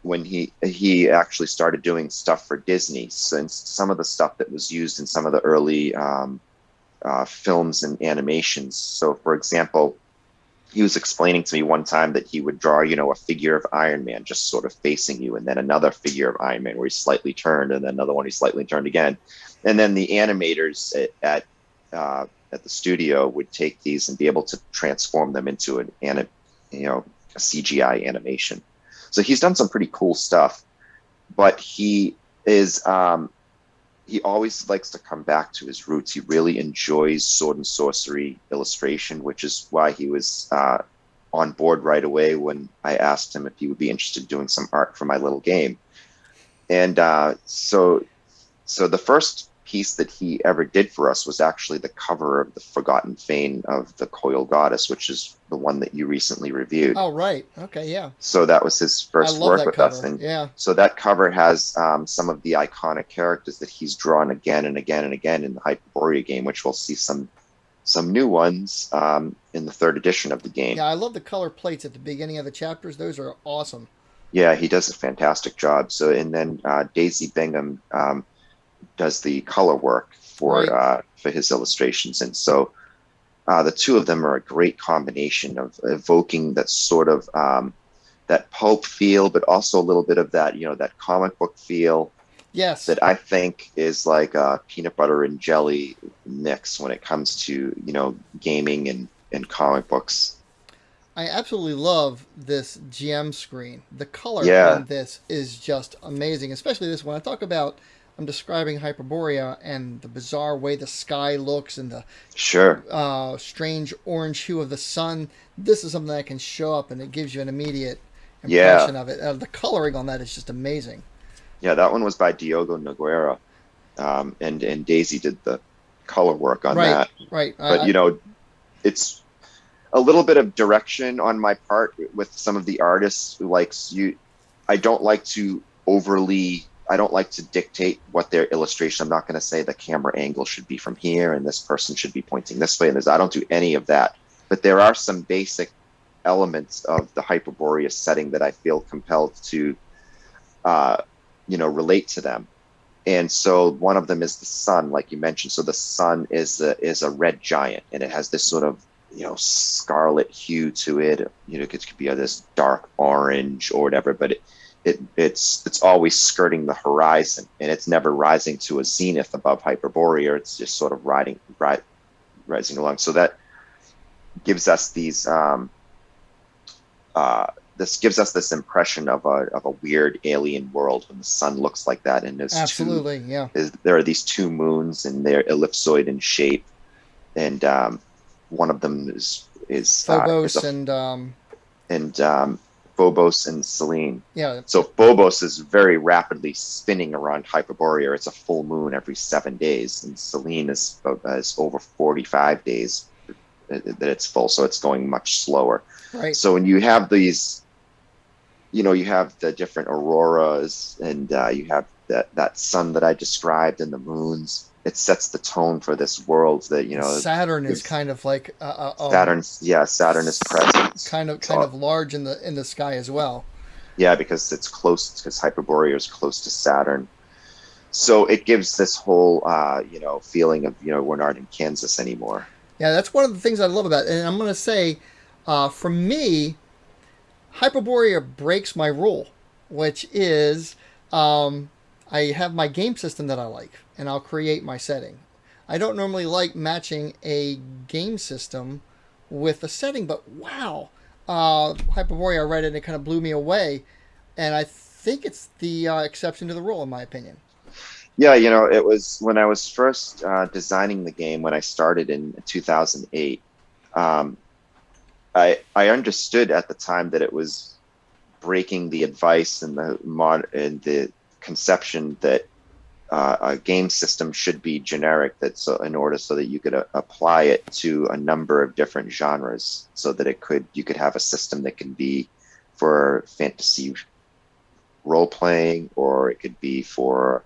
when he actually started doing stuff for Disney, since some of the stuff that was used in some of the early films and animations. So, for example, he was explaining to me one time that he would draw, a figure of Iron Man just sort of facing you, and then another figure of Iron Man where he's slightly turned, and then another one he's slightly turned again. And then the animators at the studio would take these and be able to transform them into a CGI animation. So he's done some pretty cool stuff, but he always likes to come back to his roots. He really enjoys sword and sorcery illustration, which is why he was on board right away when I asked him if he would be interested in doing some art for my little game. And so the first piece that he ever did for us was actually the cover of the Forgotten Fane of the Coil Goddess, which is the one that you recently reviewed. Oh, right. Okay, yeah. So that was his first work with us. And yeah. So that cover has some of the iconic characters that he's drawn again and again and again in the Hyperborea game, which we'll see some new ones in the third edition of the game. Yeah, I love the color plates at the beginning of the chapters. Those are awesome. Yeah, he does a fantastic job. So, and then Daisy Bingham does the color work for his illustrations. And so the two of them are a great combination of evoking that sort of that pulp feel, but also a little bit of that, that comic book feel. Yes. That I think is like a peanut butter and jelly mix when it comes to, gaming and comic books. I absolutely love this GM screen. The color in this is just amazing, especially this one. I'm describing Hyperborea and the bizarre way the sky looks and the strange orange hue of the sun. This is something that can show up and it gives you an immediate impression of it. The coloring on that is just amazing. Yeah, that one was by Diogo Nogueira, and Daisy did the color work on that. Right. But it's a little bit of direction on my part with some of the artists who likes you. I don't like to dictate what their illustration. I'm not going to say the camera angle should be from here and this person should be pointing this way. And I don't do any of that. But there are some basic elements of the Hyperborea setting that I feel compelled to, relate to them. And so one of them is the sun, like you mentioned. So the sun is a red giant, and it has this sort of scarlet hue to it. It could be this dark orange or whatever, but it's always skirting the horizon, and it's never rising to a zenith above Hyperborea. It's just sort of rising along. So that gives us these this impression of a weird alien world when the sun looks like that. And there's there are these two moons, and they're ellipsoid in shape, and one of them is Phobos and Phobos and Selene. Yeah. So Phobos is very rapidly spinning around Hyperborea. It's a full moon every 7 days, and Selene is over 45 days that it's full, so it's going much slower. Right. So when you have these, you have the different auroras, and you have that sun that I described and the moons. It sets the tone for this world that Saturn is kind of like Saturn is present, kind of large in the sky as well. Yeah, because it's close, because Hyperborea is close to Saturn, so it gives this whole feeling of we're not in Kansas anymore. Yeah, that's one of the things I love about it. And I'm going to say, for me, Hyperborea breaks my rule, which is I have my game system that I like, and I'll create my setting. I don't normally like matching a game system with a setting, but wow, Hyperborea, I read it and it kind of blew me away, and I think it's the exception to the rule, in my opinion. Yeah, it was when I was first designing the game, when I started in 2008. I understood at the time that it was breaking the advice and the conception that a game system should be generic, so that you could apply it to a number of different genres, so that you could have a system that can be for fantasy role playing, or it could be for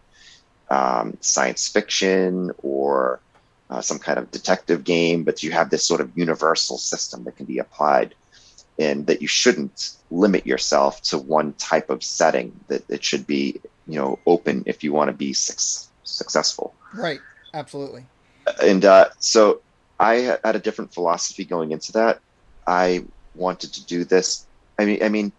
science fiction, or some kind of detective game, but you have this sort of universal system that can be applied. and that you shouldn't limit yourself to one type of setting, that it should be, open if you want to be successful. Right. Absolutely. And so I had a different philosophy going into that. I wanted to do this. I mean,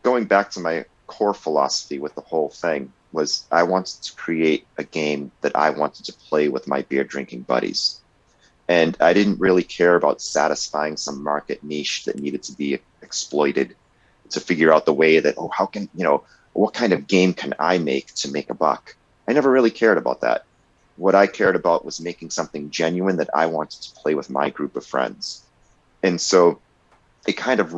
going back to my core philosophy with the whole thing was I wanted to create a game that I wanted to play with my beer drinking buddies. And I didn't really care about satisfying some market niche that needed to be exploited to figure out the way that, oh, how can, what kind of game can I make to make a buck? I never really cared about that. What I cared about was making something genuine that I wanted to play with my group of friends. And so it kind of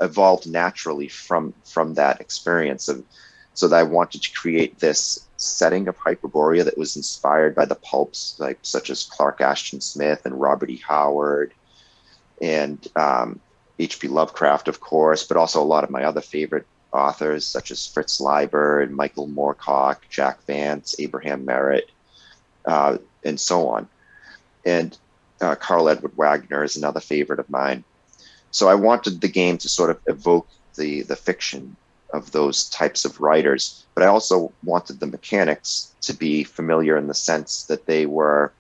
evolved naturally from that experience of, so that I wanted to create this setting of Hyperborea that was inspired by the pulps, like such as Clark Ashton Smith and Robert E. Howard and H.P. Lovecraft, of course, but also a lot of my other favorite authors such as Fritz Leiber and Michael Moorcock, Jack Vance, Abraham Merritt, and so on. And Carl Edward Wagner is another favorite of mine. So I wanted the game to sort of evoke the fiction of those types of writers, but I also wanted the mechanics to be familiar in the sense that they were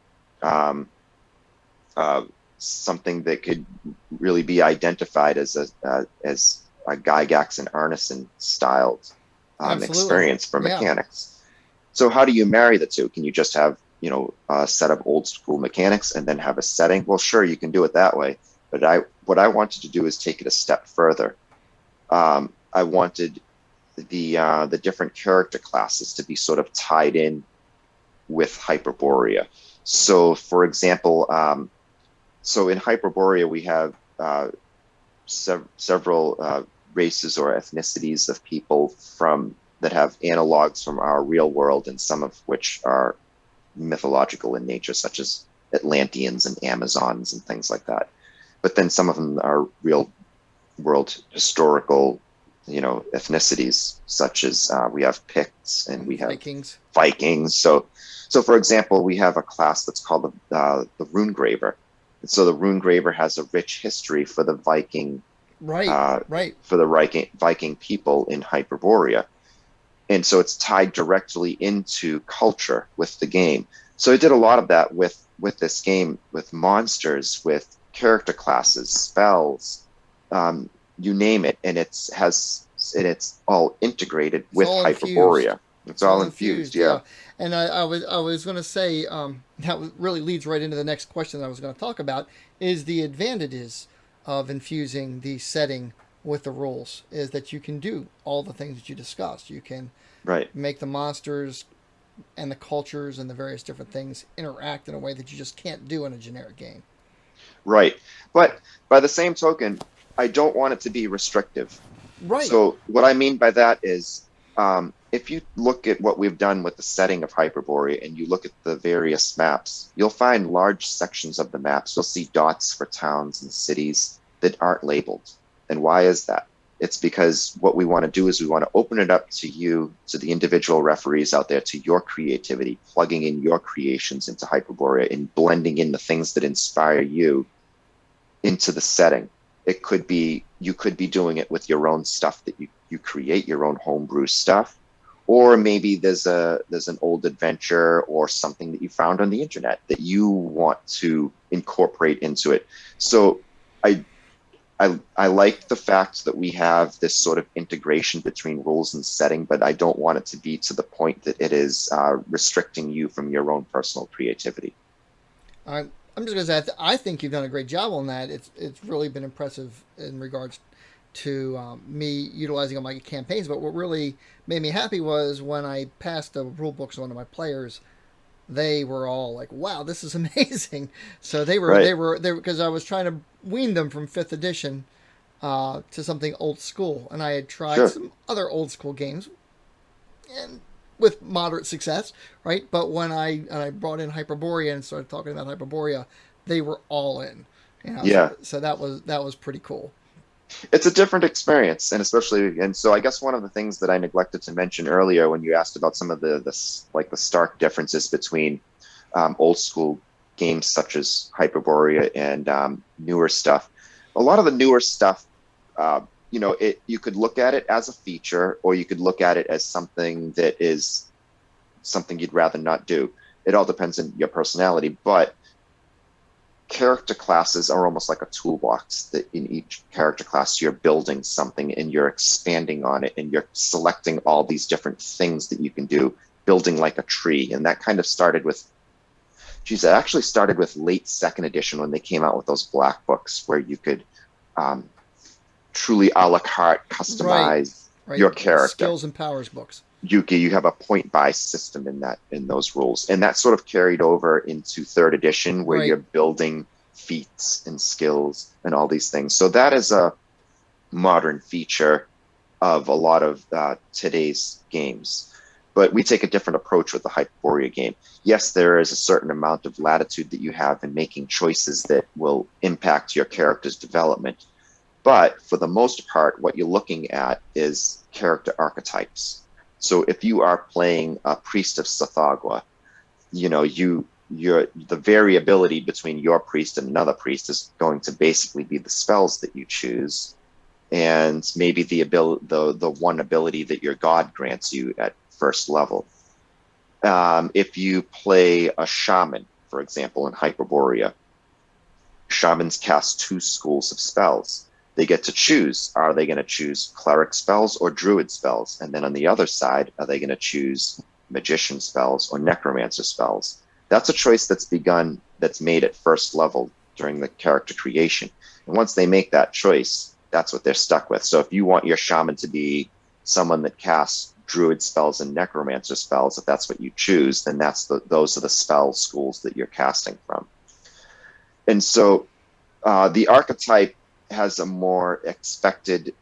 something that could really be identified as a Gygax and Arneson styled experience for mechanics. So how do you marry the two? Can you just have a set of old school mechanics and then have a setting? Well, sure, you can do it that way. But what I wanted to do is take it a step further. I wanted the different character classes to be sort of tied in with Hyperborea. So, for example, so in Hyperborea we have several races or ethnicities of people that have analogs from our real world, and some of which are mythological in nature, such as Atlanteans and Amazons and things like that. But then some of them are real world historical, ethnicities, such as we have Picts and we have Vikings. So for example, we have a class that's called the Runegraver. And so the Runegraver has a rich history for the Viking, for the Viking people in Hyperborea. And so it's tied directly into culture with the game. So I did a lot of that with this game, with monsters, with character classes, spells, you name it, and it's all integrated with Hyperborea. It's all infused, yeah. And I was going to say that really leads right into the next question that I was going to talk about, is the advantages of infusing the setting with the rules, is that you can do all the things that you discussed. You can make the monsters and the cultures and the various different things interact in a way that you just can't do in a generic game. Right. But by the same token, I don't want it to be restrictive. Right. So what I mean by that is, if you look at what we've done with the setting of Hyperborea and you look at the various maps, you'll find large sections of the maps. You'll see dots for towns and cities that aren't labeled. And why is that? It's because what we want to do is we want to open it up to you, to the individual referees out there, to your creativity, plugging in your creations into Hyperborea and blending in the things that inspire you into the setting. It could be, you could be doing it with your own stuff that you create, your own homebrew stuff, or maybe there's an old adventure or something that you found on the internet that you want to incorporate into it. So I like the fact that we have this sort of integration between rules and setting, but I don't want it to be to the point that it is restricting you from your own personal creativity. I'm just going to say, I think you've done a great job on that. It's really been impressive in regards to me utilizing on my campaigns. But what really made me happy was when I passed the rule books on to my players. They were all like, "Wow, this is amazing!" So they were because I was trying to wean them from 5th edition to something old school, and I had tried some other old school games, and with moderate success, right? But when I brought in Hyperborea and started talking about Hyperborea, they were all in. So that was pretty cool. It's a different experience, and so I guess one of the things that I neglected to mention earlier when you asked about some of the stark differences between old school games such as Hyperborea and newer stuff, a lot of the newer stuff, you could look at it as a feature, or you could look at it as something that is something you'd rather not do. It all depends on your personality, but character classes are almost like a toolbox that in each character class you're building something and you're expanding on it and you're selecting all these different things that you can do, building like a tree. And that kind of started with, it actually started with late second edition when they came out with those black books where you could truly a la carte customize your character. Skills and powers books. You have a point buy system in those rules, and that sort of carried over into third edition where you're building feats and skills and all these things. So that is a modern feature of a lot of today's games, but we take a different approach with the Hyperborea game. Yes, there is a certain amount of latitude that you have in making choices that will impact your character's development, but for the most part what you're looking at is character archetypes. So if you are playing a priest of Sathagwa, the variability between your priest and another priest is going to basically be the spells that you choose, and maybe the one ability that your god grants you at first level. If you play a shaman, for example, in Hyperborea, shamans cast 2 schools of spells. They get to choose, are they going to choose cleric spells or druid spells? And then on the other side, are they going to choose magician spells or necromancer spells? That's a choice that's made at first level during the character creation. And once they make that choice, that's what they're stuck with. So if you want your shaman to be someone that casts druid spells and necromancer spells, if that's what you choose, then those are the spell schools that you're casting from. And so the archetype has a more expected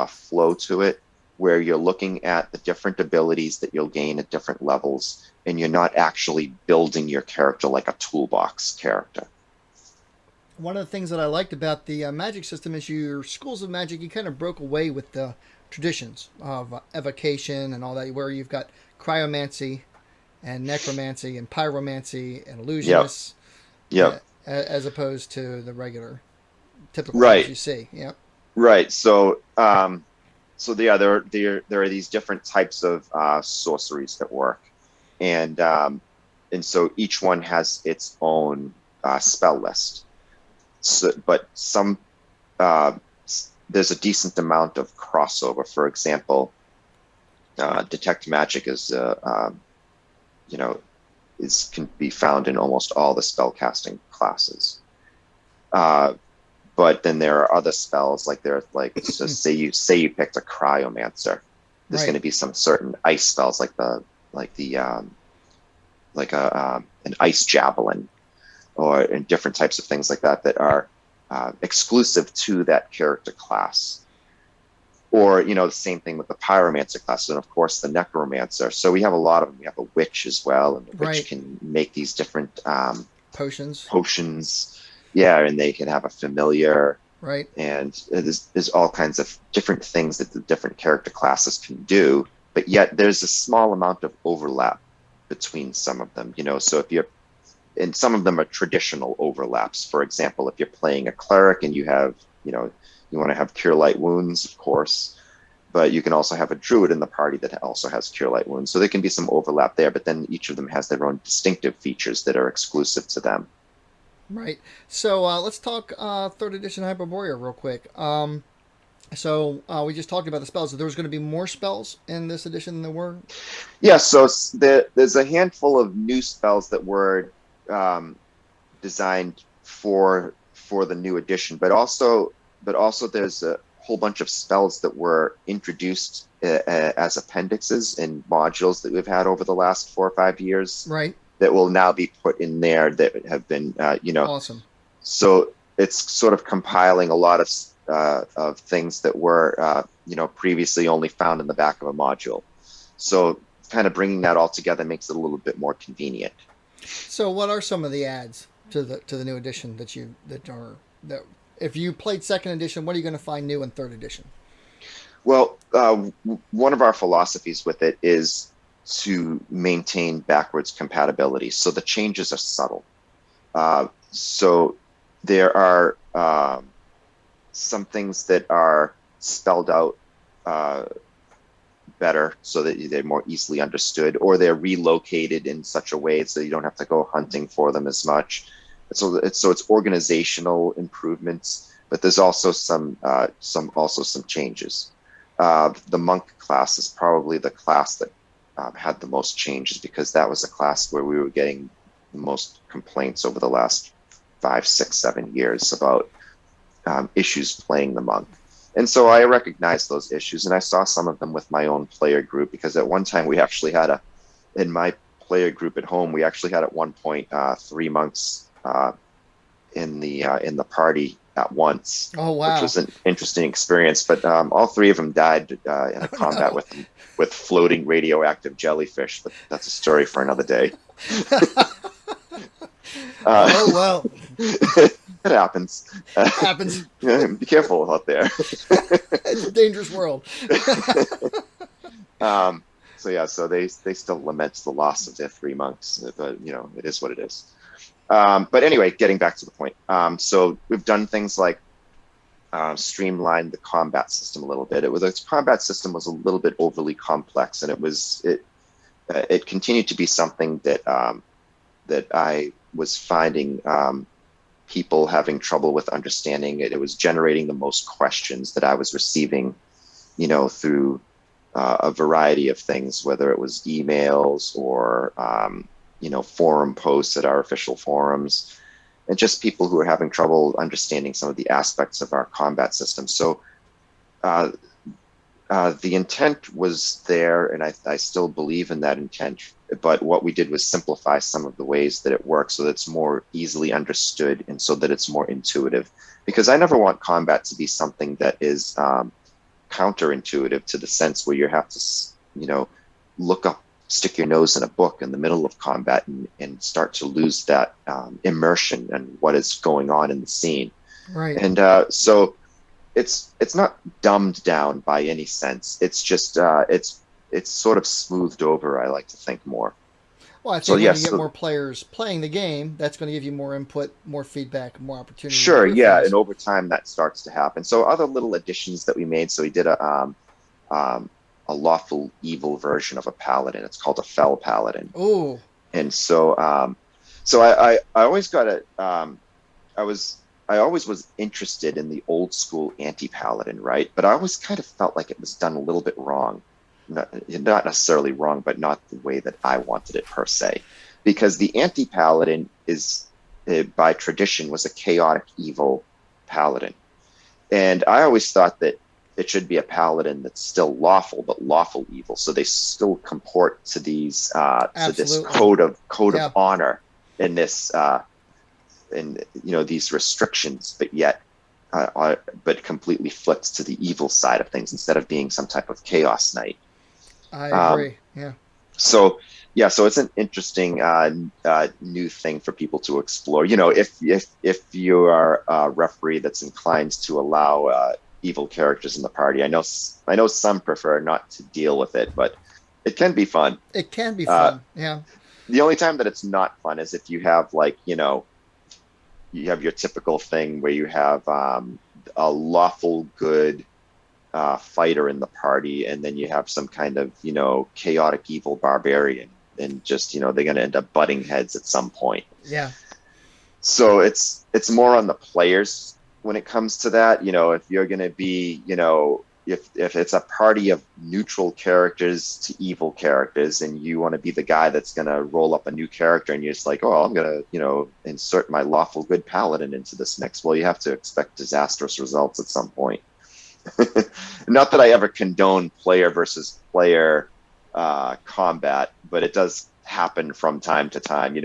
flow to it, where you're looking at the different abilities that you'll gain at different levels, and you're not actually building your character like a toolbox character. One of the things that I liked about the magic system is your schools of magic, you kind of broke away with the traditions of evocation and all that, where you've got cryomancy and necromancy and pyromancy and illusionists, as opposed to the regular typical things you see. Right. So there are these different types of sorceries that work, and so each one has its own spell list. So, but there's a decent amount of crossover. For example, detect magic can be found in almost all the spellcasting classes. But then there are other spells so say you picked a cryomancer. There's going to be some certain ice spells an ice javelin, or in different types of things like that are exclusive to that character class. Or the same thing with the pyromancer class, and of course the necromancer. So we have a lot of them. We have a witch as well, and the witch can make these different potions. Yeah, and they can have a familiar. Right. And there's all kinds of different things that the different character classes can do, but yet there's a small amount of overlap between some of them. So and some of them are traditional overlaps. For example, if you're playing a cleric and you have, you want to have Cure Light Wounds, of course, but you can also have a druid in the party that also has Cure Light Wounds. So there can be some overlap there, but then each of them has their own distinctive features that are exclusive to them. Right. So let's talk 3rd edition Hyperborea real quick. So we just talked about the spells. So there was going to be more spells in this edition than there were? Yeah, so there's a handful of new spells that were designed for the new edition, but also there's a whole bunch of spells that were introduced as appendixes in modules that we've had over the last 4 or 5 years. Right. That will now be put in there that have been, Awesome. So it's sort of compiling a lot of things that were, previously only found in the back of a module. So kind of bringing that all together makes it a little bit more convenient. So what are some of the adds to the new edition that if you played 2nd edition, what are you going to find new in 3rd edition? Well, one of our philosophies with it is to maintain backwards compatibility. So the changes are subtle. So there are some things that are spelled out better so that they're more easily understood, or they're relocated in such a way so you don't have to go hunting for them as much. So it's organizational improvements, but there's also some changes. The monk class is probably the class that had the most changes, because that was a class where we were getting the most complaints over the last 5, 6, 7 years about issues playing the monk. And so I recognized those issues, and I saw some of them with my own player group, because at one time we actually had in my player group at home, we actually had at one point 3 monks in the party at once. Oh, wow. Which was an interesting experience. But all 3 of them died in a combat with floating radioactive jellyfish. But that's a story for another day. Oh, well. It happens. Happens. Be careful out there. It's a dangerous world. So they still lament the loss of their 3 monks, but it is what it is. But anyway, getting back to the point. So we've done things like streamline the combat system a little bit. Its combat system was a little bit overly complex, and it continued to be something that I was finding people having trouble with understanding it. It was generating the most questions that I was receiving, through a variety of things, whether it was emails or forum posts at our official forums, and just people who are having trouble understanding some of the aspects of our combat system. So the intent was there, and I still believe in that intent, but what we did was simplify some of the ways that it works so that it's more easily understood and so that it's more intuitive. Because I never want combat to be something that is counterintuitive, to the sense where you have to, look up, stick your nose in a book in the middle of combat and start to lose that immersion and what is going on in the scene. Right. And so it's not dumbed down by any sense. It's just it's sort of smoothed over, I like to think, more. Well, I think when you get more players playing the game, that's going to give you more input, more feedback, more opportunity. Sure, yeah, and over time that starts to happen. So other little additions that we made. So we did a lawful evil version of a paladin. It's called a fell paladin. Oh. And so I always got it. I always was interested in the old school anti-paladin, right? But I always kind of felt like it was done a little bit wrong. Not necessarily wrong, but not the way that I wanted it per se. Because the anti-paladin is, by tradition, was a chaotic evil paladin. And I always thought that it should be a paladin that's still lawful, but lawful evil. So they still comport to these to this code of honor in this these restrictions, but yet but completely flipped to the evil side of things instead of being some type of chaos knight. I agree. So it's an interesting new thing for people to explore. If you are a referee that's inclined to allow evil characters in the party, I know some prefer not to deal with it, but it can be fun. It can be fun. Yeah. The only time that it's not fun is if you have you have your typical thing where you have a lawful good fighter in the party, and then you have some kind of chaotic evil barbarian, and just they're going to end up butting heads at some point. Yeah. So it's more on the players when it comes to that. If you're going to be if it's a party of neutral characters to evil characters, and you want to be the guy that's going to roll up a new character, and you're just like, oh, I'm going to insert my lawful good paladin into this mix, well, you have to expect disastrous results at some point. Not that I ever condone player versus player combat, but it does happen from time to time,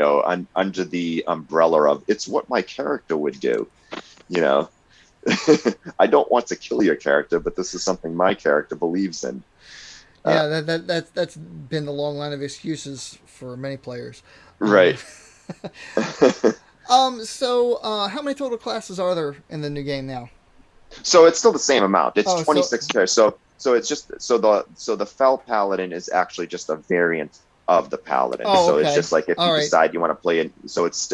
under the umbrella of it's what my character would do. I don't want to kill your character, but this is something my character believes in. Yeah, that's been the long line of excuses for many players. Right. So how many total classes are there in the new game now? So it's still the same amount. It's 26 pairs. So it's just the fell paladin is actually just a variant of the paladin. Oh, so okay. it's just like if you decide you want to play it. So it's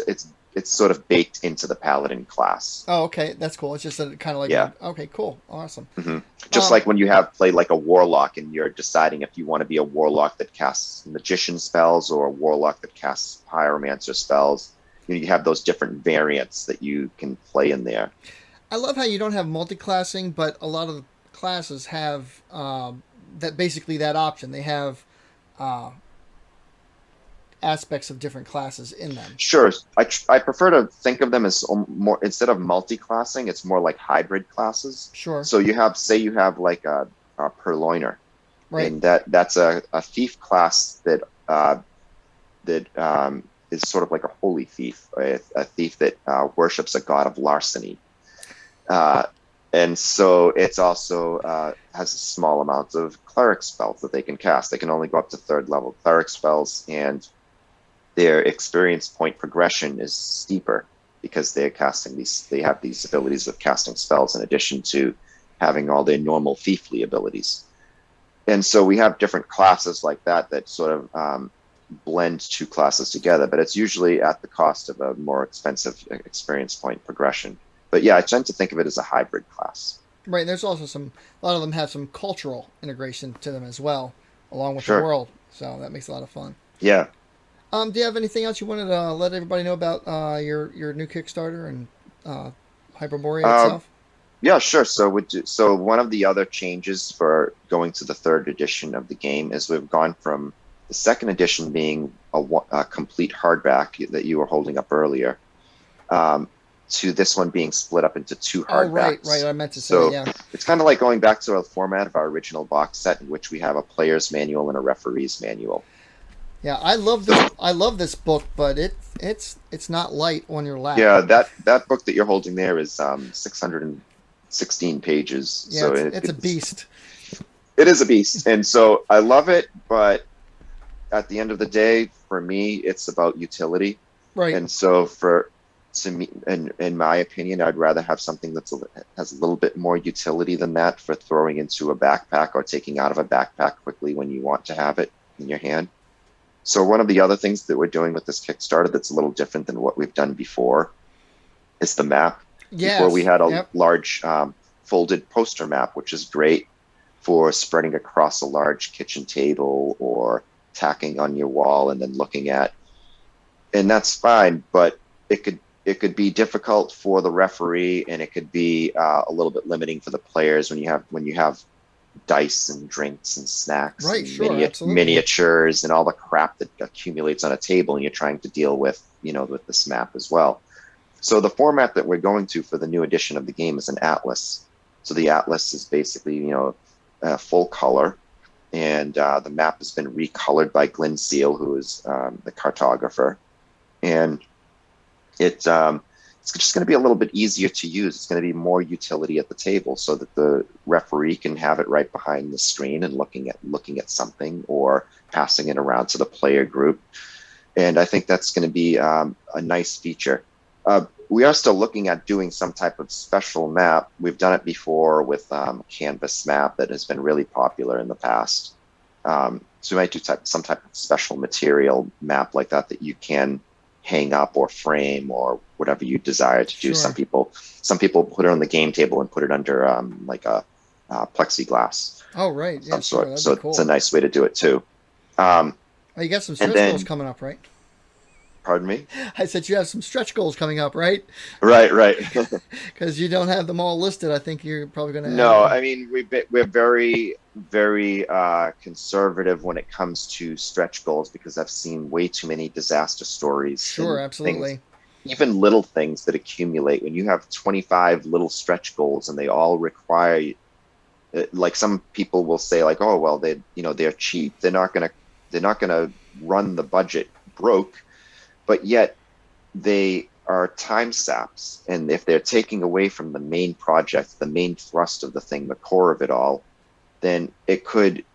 it's sort of baked into the paladin class. Oh, okay, that's cool. It's just a, kind of like Yeah. okay, cool, awesome. Hmm. Just like when you have played like a warlock and you're deciding if you want to be a warlock that casts magician spells or a warlock that casts pyromancer spells. You have those different variants that you can play in there. I love how you don't have multi-classing, but a lot of the classes have that basically that option. They have uh, aspects of different classes in them. Sure. I prefer to think of them as more, instead of multi-classing, it's more like hybrid classes. Sure. So you have, say you have like a purloiner, Right. and that's a thief class that is sort of like a holy thief, a thief that worships a god of larceny. And so it's also has a small amount of cleric spells that they can cast. They can only go up to 3rd level cleric spells, and their experience point progression is steeper because they're casting these. They have these abilities of casting spells in addition to having all their normal thiefly abilities. And so we have different classes like that that sort of blend 2 classes together, but it's usually at the cost of a more expensive experience point progression. But yeah, I tend to think of it as a hybrid class. Right. There's also a lot of them have some cultural integration to them as well, along with the Sure. world. So that makes a lot of fun. Yeah. Do you have anything else you wanted to let everybody know about your new Kickstarter and Hyperborea itself? Yeah, sure. So one of the other changes for going to the 3rd edition of the game is we've gone from the 2nd edition being a complete hardback that you were holding up earlier, to this one being split up into 2 hardbacks. Right. I meant to say, So yeah. it's kind of like going back to a format of our original box set, in which we have a player's manual and a referee's manual. Yeah, I love this. I love this book, but it's not light on your lap. Yeah, that book that you're holding there is 616 pages. Yeah, So it's a beast. It is a beast, and so I love it. But at the end of the day, for me, it's about utility. Right. And so to me, in my opinion, I'd rather have something has a little bit more utility than that for throwing into a backpack or taking out of a backpack quickly when you want to have it in your hand. So one of the other things that we're doing with this Kickstarter that's a little different than what we've done before is the map. Yes. Before we had a large folded poster map, which is great for spreading across a large kitchen table or tacking on your wall and then looking at. And that's fine, but it could be difficult for the referee, and it could be a little bit limiting for the players when you have dice and drinks and snacks, right, and sure, miniatures and all the crap that accumulates on a table, and you're trying to deal with with this map as well. So the format that we're going to for the new edition of the game is an atlas. So the atlas is basically full color, and the map has been recolored by Glenn Seal, who is the cartographer, and it's just going to be a little bit easier to use. It's going to be more utility at the table, so that the referee can have it right behind the screen and looking at something, or passing it around to the player group. And I think that's going to be a nice feature. We are still looking at doing some type of special map. We've done it before with a canvas map that has been really popular in the past. So we might do some type of special material map like that you can hang up or frame or whatever you desire to do. Sure. Some people put it on the game table and put it under like a plexiglass. Oh, right. Yeah, sure. That'd So be cool. it's a nice way to do it too. You got some stretch goals coming up, right? Pardon me? I said you have some stretch goals coming up, right? Right. Because you don't have them all listed. I think you're probably going to. No, I mean we're very, very conservative when it comes to stretch goals, because I've seen way too many disaster stories. Sure, absolutely. Even little things that accumulate. When you have 25 little stretch goals and they all require, like some people will say, like, oh well, they're cheap. They're not gonna run the budget broke. But yet they are time saps. And if they're taking away from the main project, the main thrust of the thing, the core of it all, then it could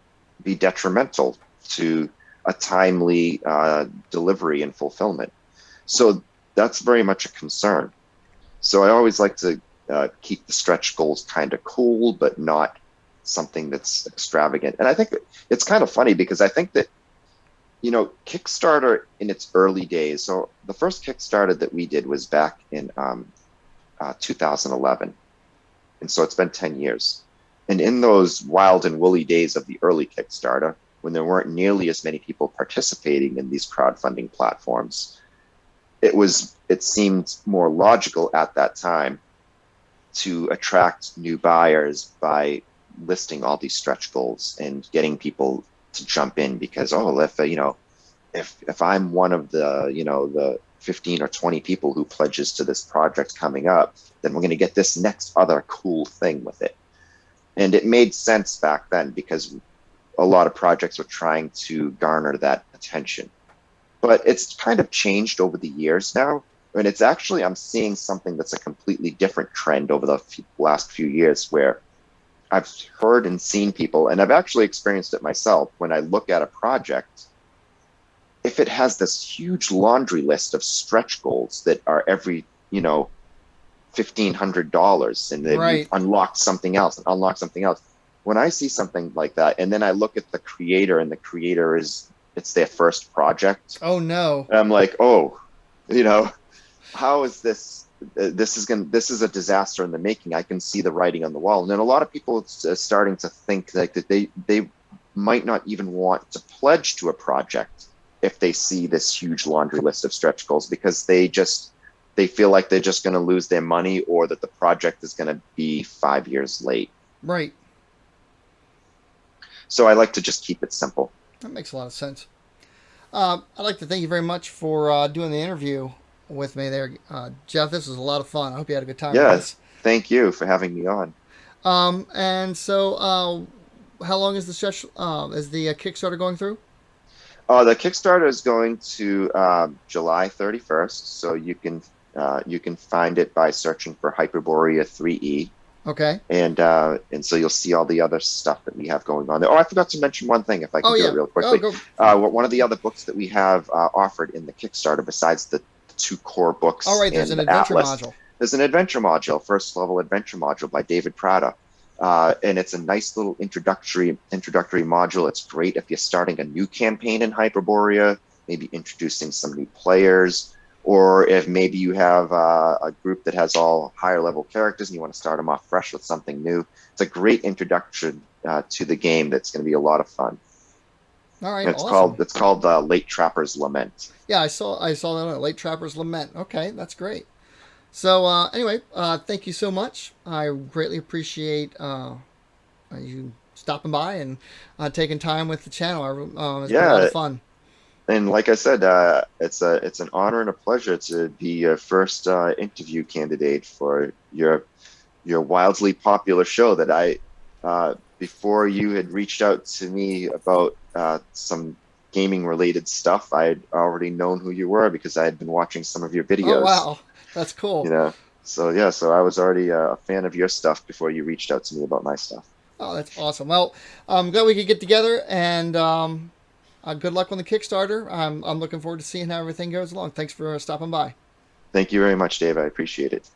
be detrimental to a timely delivery and fulfillment. So that's very much a concern. So I always like to keep the stretch goals kind of cool, but not something that's extravagant. And I think it's kind of funny, because I think that Kickstarter in its early days. So the first Kickstarter that we did was back in 2011. And so it's been 10 years. And in those wild and woolly days of the early Kickstarter, when there weren't nearly as many people participating in these crowdfunding platforms, it seemed more logical at that time to attract new buyers by listing all these stretch goals and getting people to jump in because, if I'm one of the 15 or 20 people who pledges to this project coming up, then we're going to get this next other cool thing with it. And it made sense back then because a lot of projects were trying to garner that attention. But it's kind of changed over the years now. And it's actually, I'm seeing something that's a completely different trend over the last few years where I've heard and seen people, and I've actually experienced it myself, when I look at a project, if it has this huge laundry list of stretch goals that are every, $1,500 and then Right. unlock something else and unlock something else. When I see something like that, and then I look at the creator and the creator it's their first project. Oh no. I'm like, how is this? This is a disaster in the making. I can see the writing on the wall. And then a lot of people are starting to think like that they might not even want to pledge to a project if they see this huge laundry list of stretch goals, because they feel like they're just going to lose their money or that the project is going to be 5 years late. Right. So I like to just keep it simple. That makes a lot of sense. I'd like to thank you very much for doing the interview with me there, Jeff. This was a lot of fun. I hope you had a good time with this. Thank you for having me on. And so, how long is the stretch? Is the Kickstarter going through? The Kickstarter is going to July 31st, so you can find it by searching for Hyperborea 3E. Okay. And so you'll see all the other stuff that we have going on there. Oh, I forgot to mention one thing, if I can do it real quickly. One of the other books that we have offered in the Kickstarter, besides the 2 core books, there's an adventure module. There's an adventure module, first level adventure module by David Prada. And it's a nice little introductory module. It's great if you're starting a new campaign in Hyperborea, maybe introducing some new players, or if maybe you have a group that has all higher level characters and you want to start them off fresh with something new. It's a great introduction to the game that's going to be a lot of fun. All right, it's called Late Trapper's Lament. Yeah, I saw that on Late Trapper's Lament. Okay, that's great. So anyway, thank you so much. I greatly appreciate you stopping by and taking time with the channel. It's been a lot of fun. And like I said, it's an honor and a pleasure to be your first interview candidate for your wildly popular show that I before you had reached out to me about some gaming related stuff, I had already known who you were because I had been watching some of your videos. Oh wow, that's cool. So I was already a fan of your stuff before you reached out to me about my stuff. Oh, that's awesome. Well, I'm glad we could get together, and good luck on the Kickstarter. I'm looking forward to seeing how everything goes along. Thanks for stopping by. Thank you very much, Dave. I appreciate it.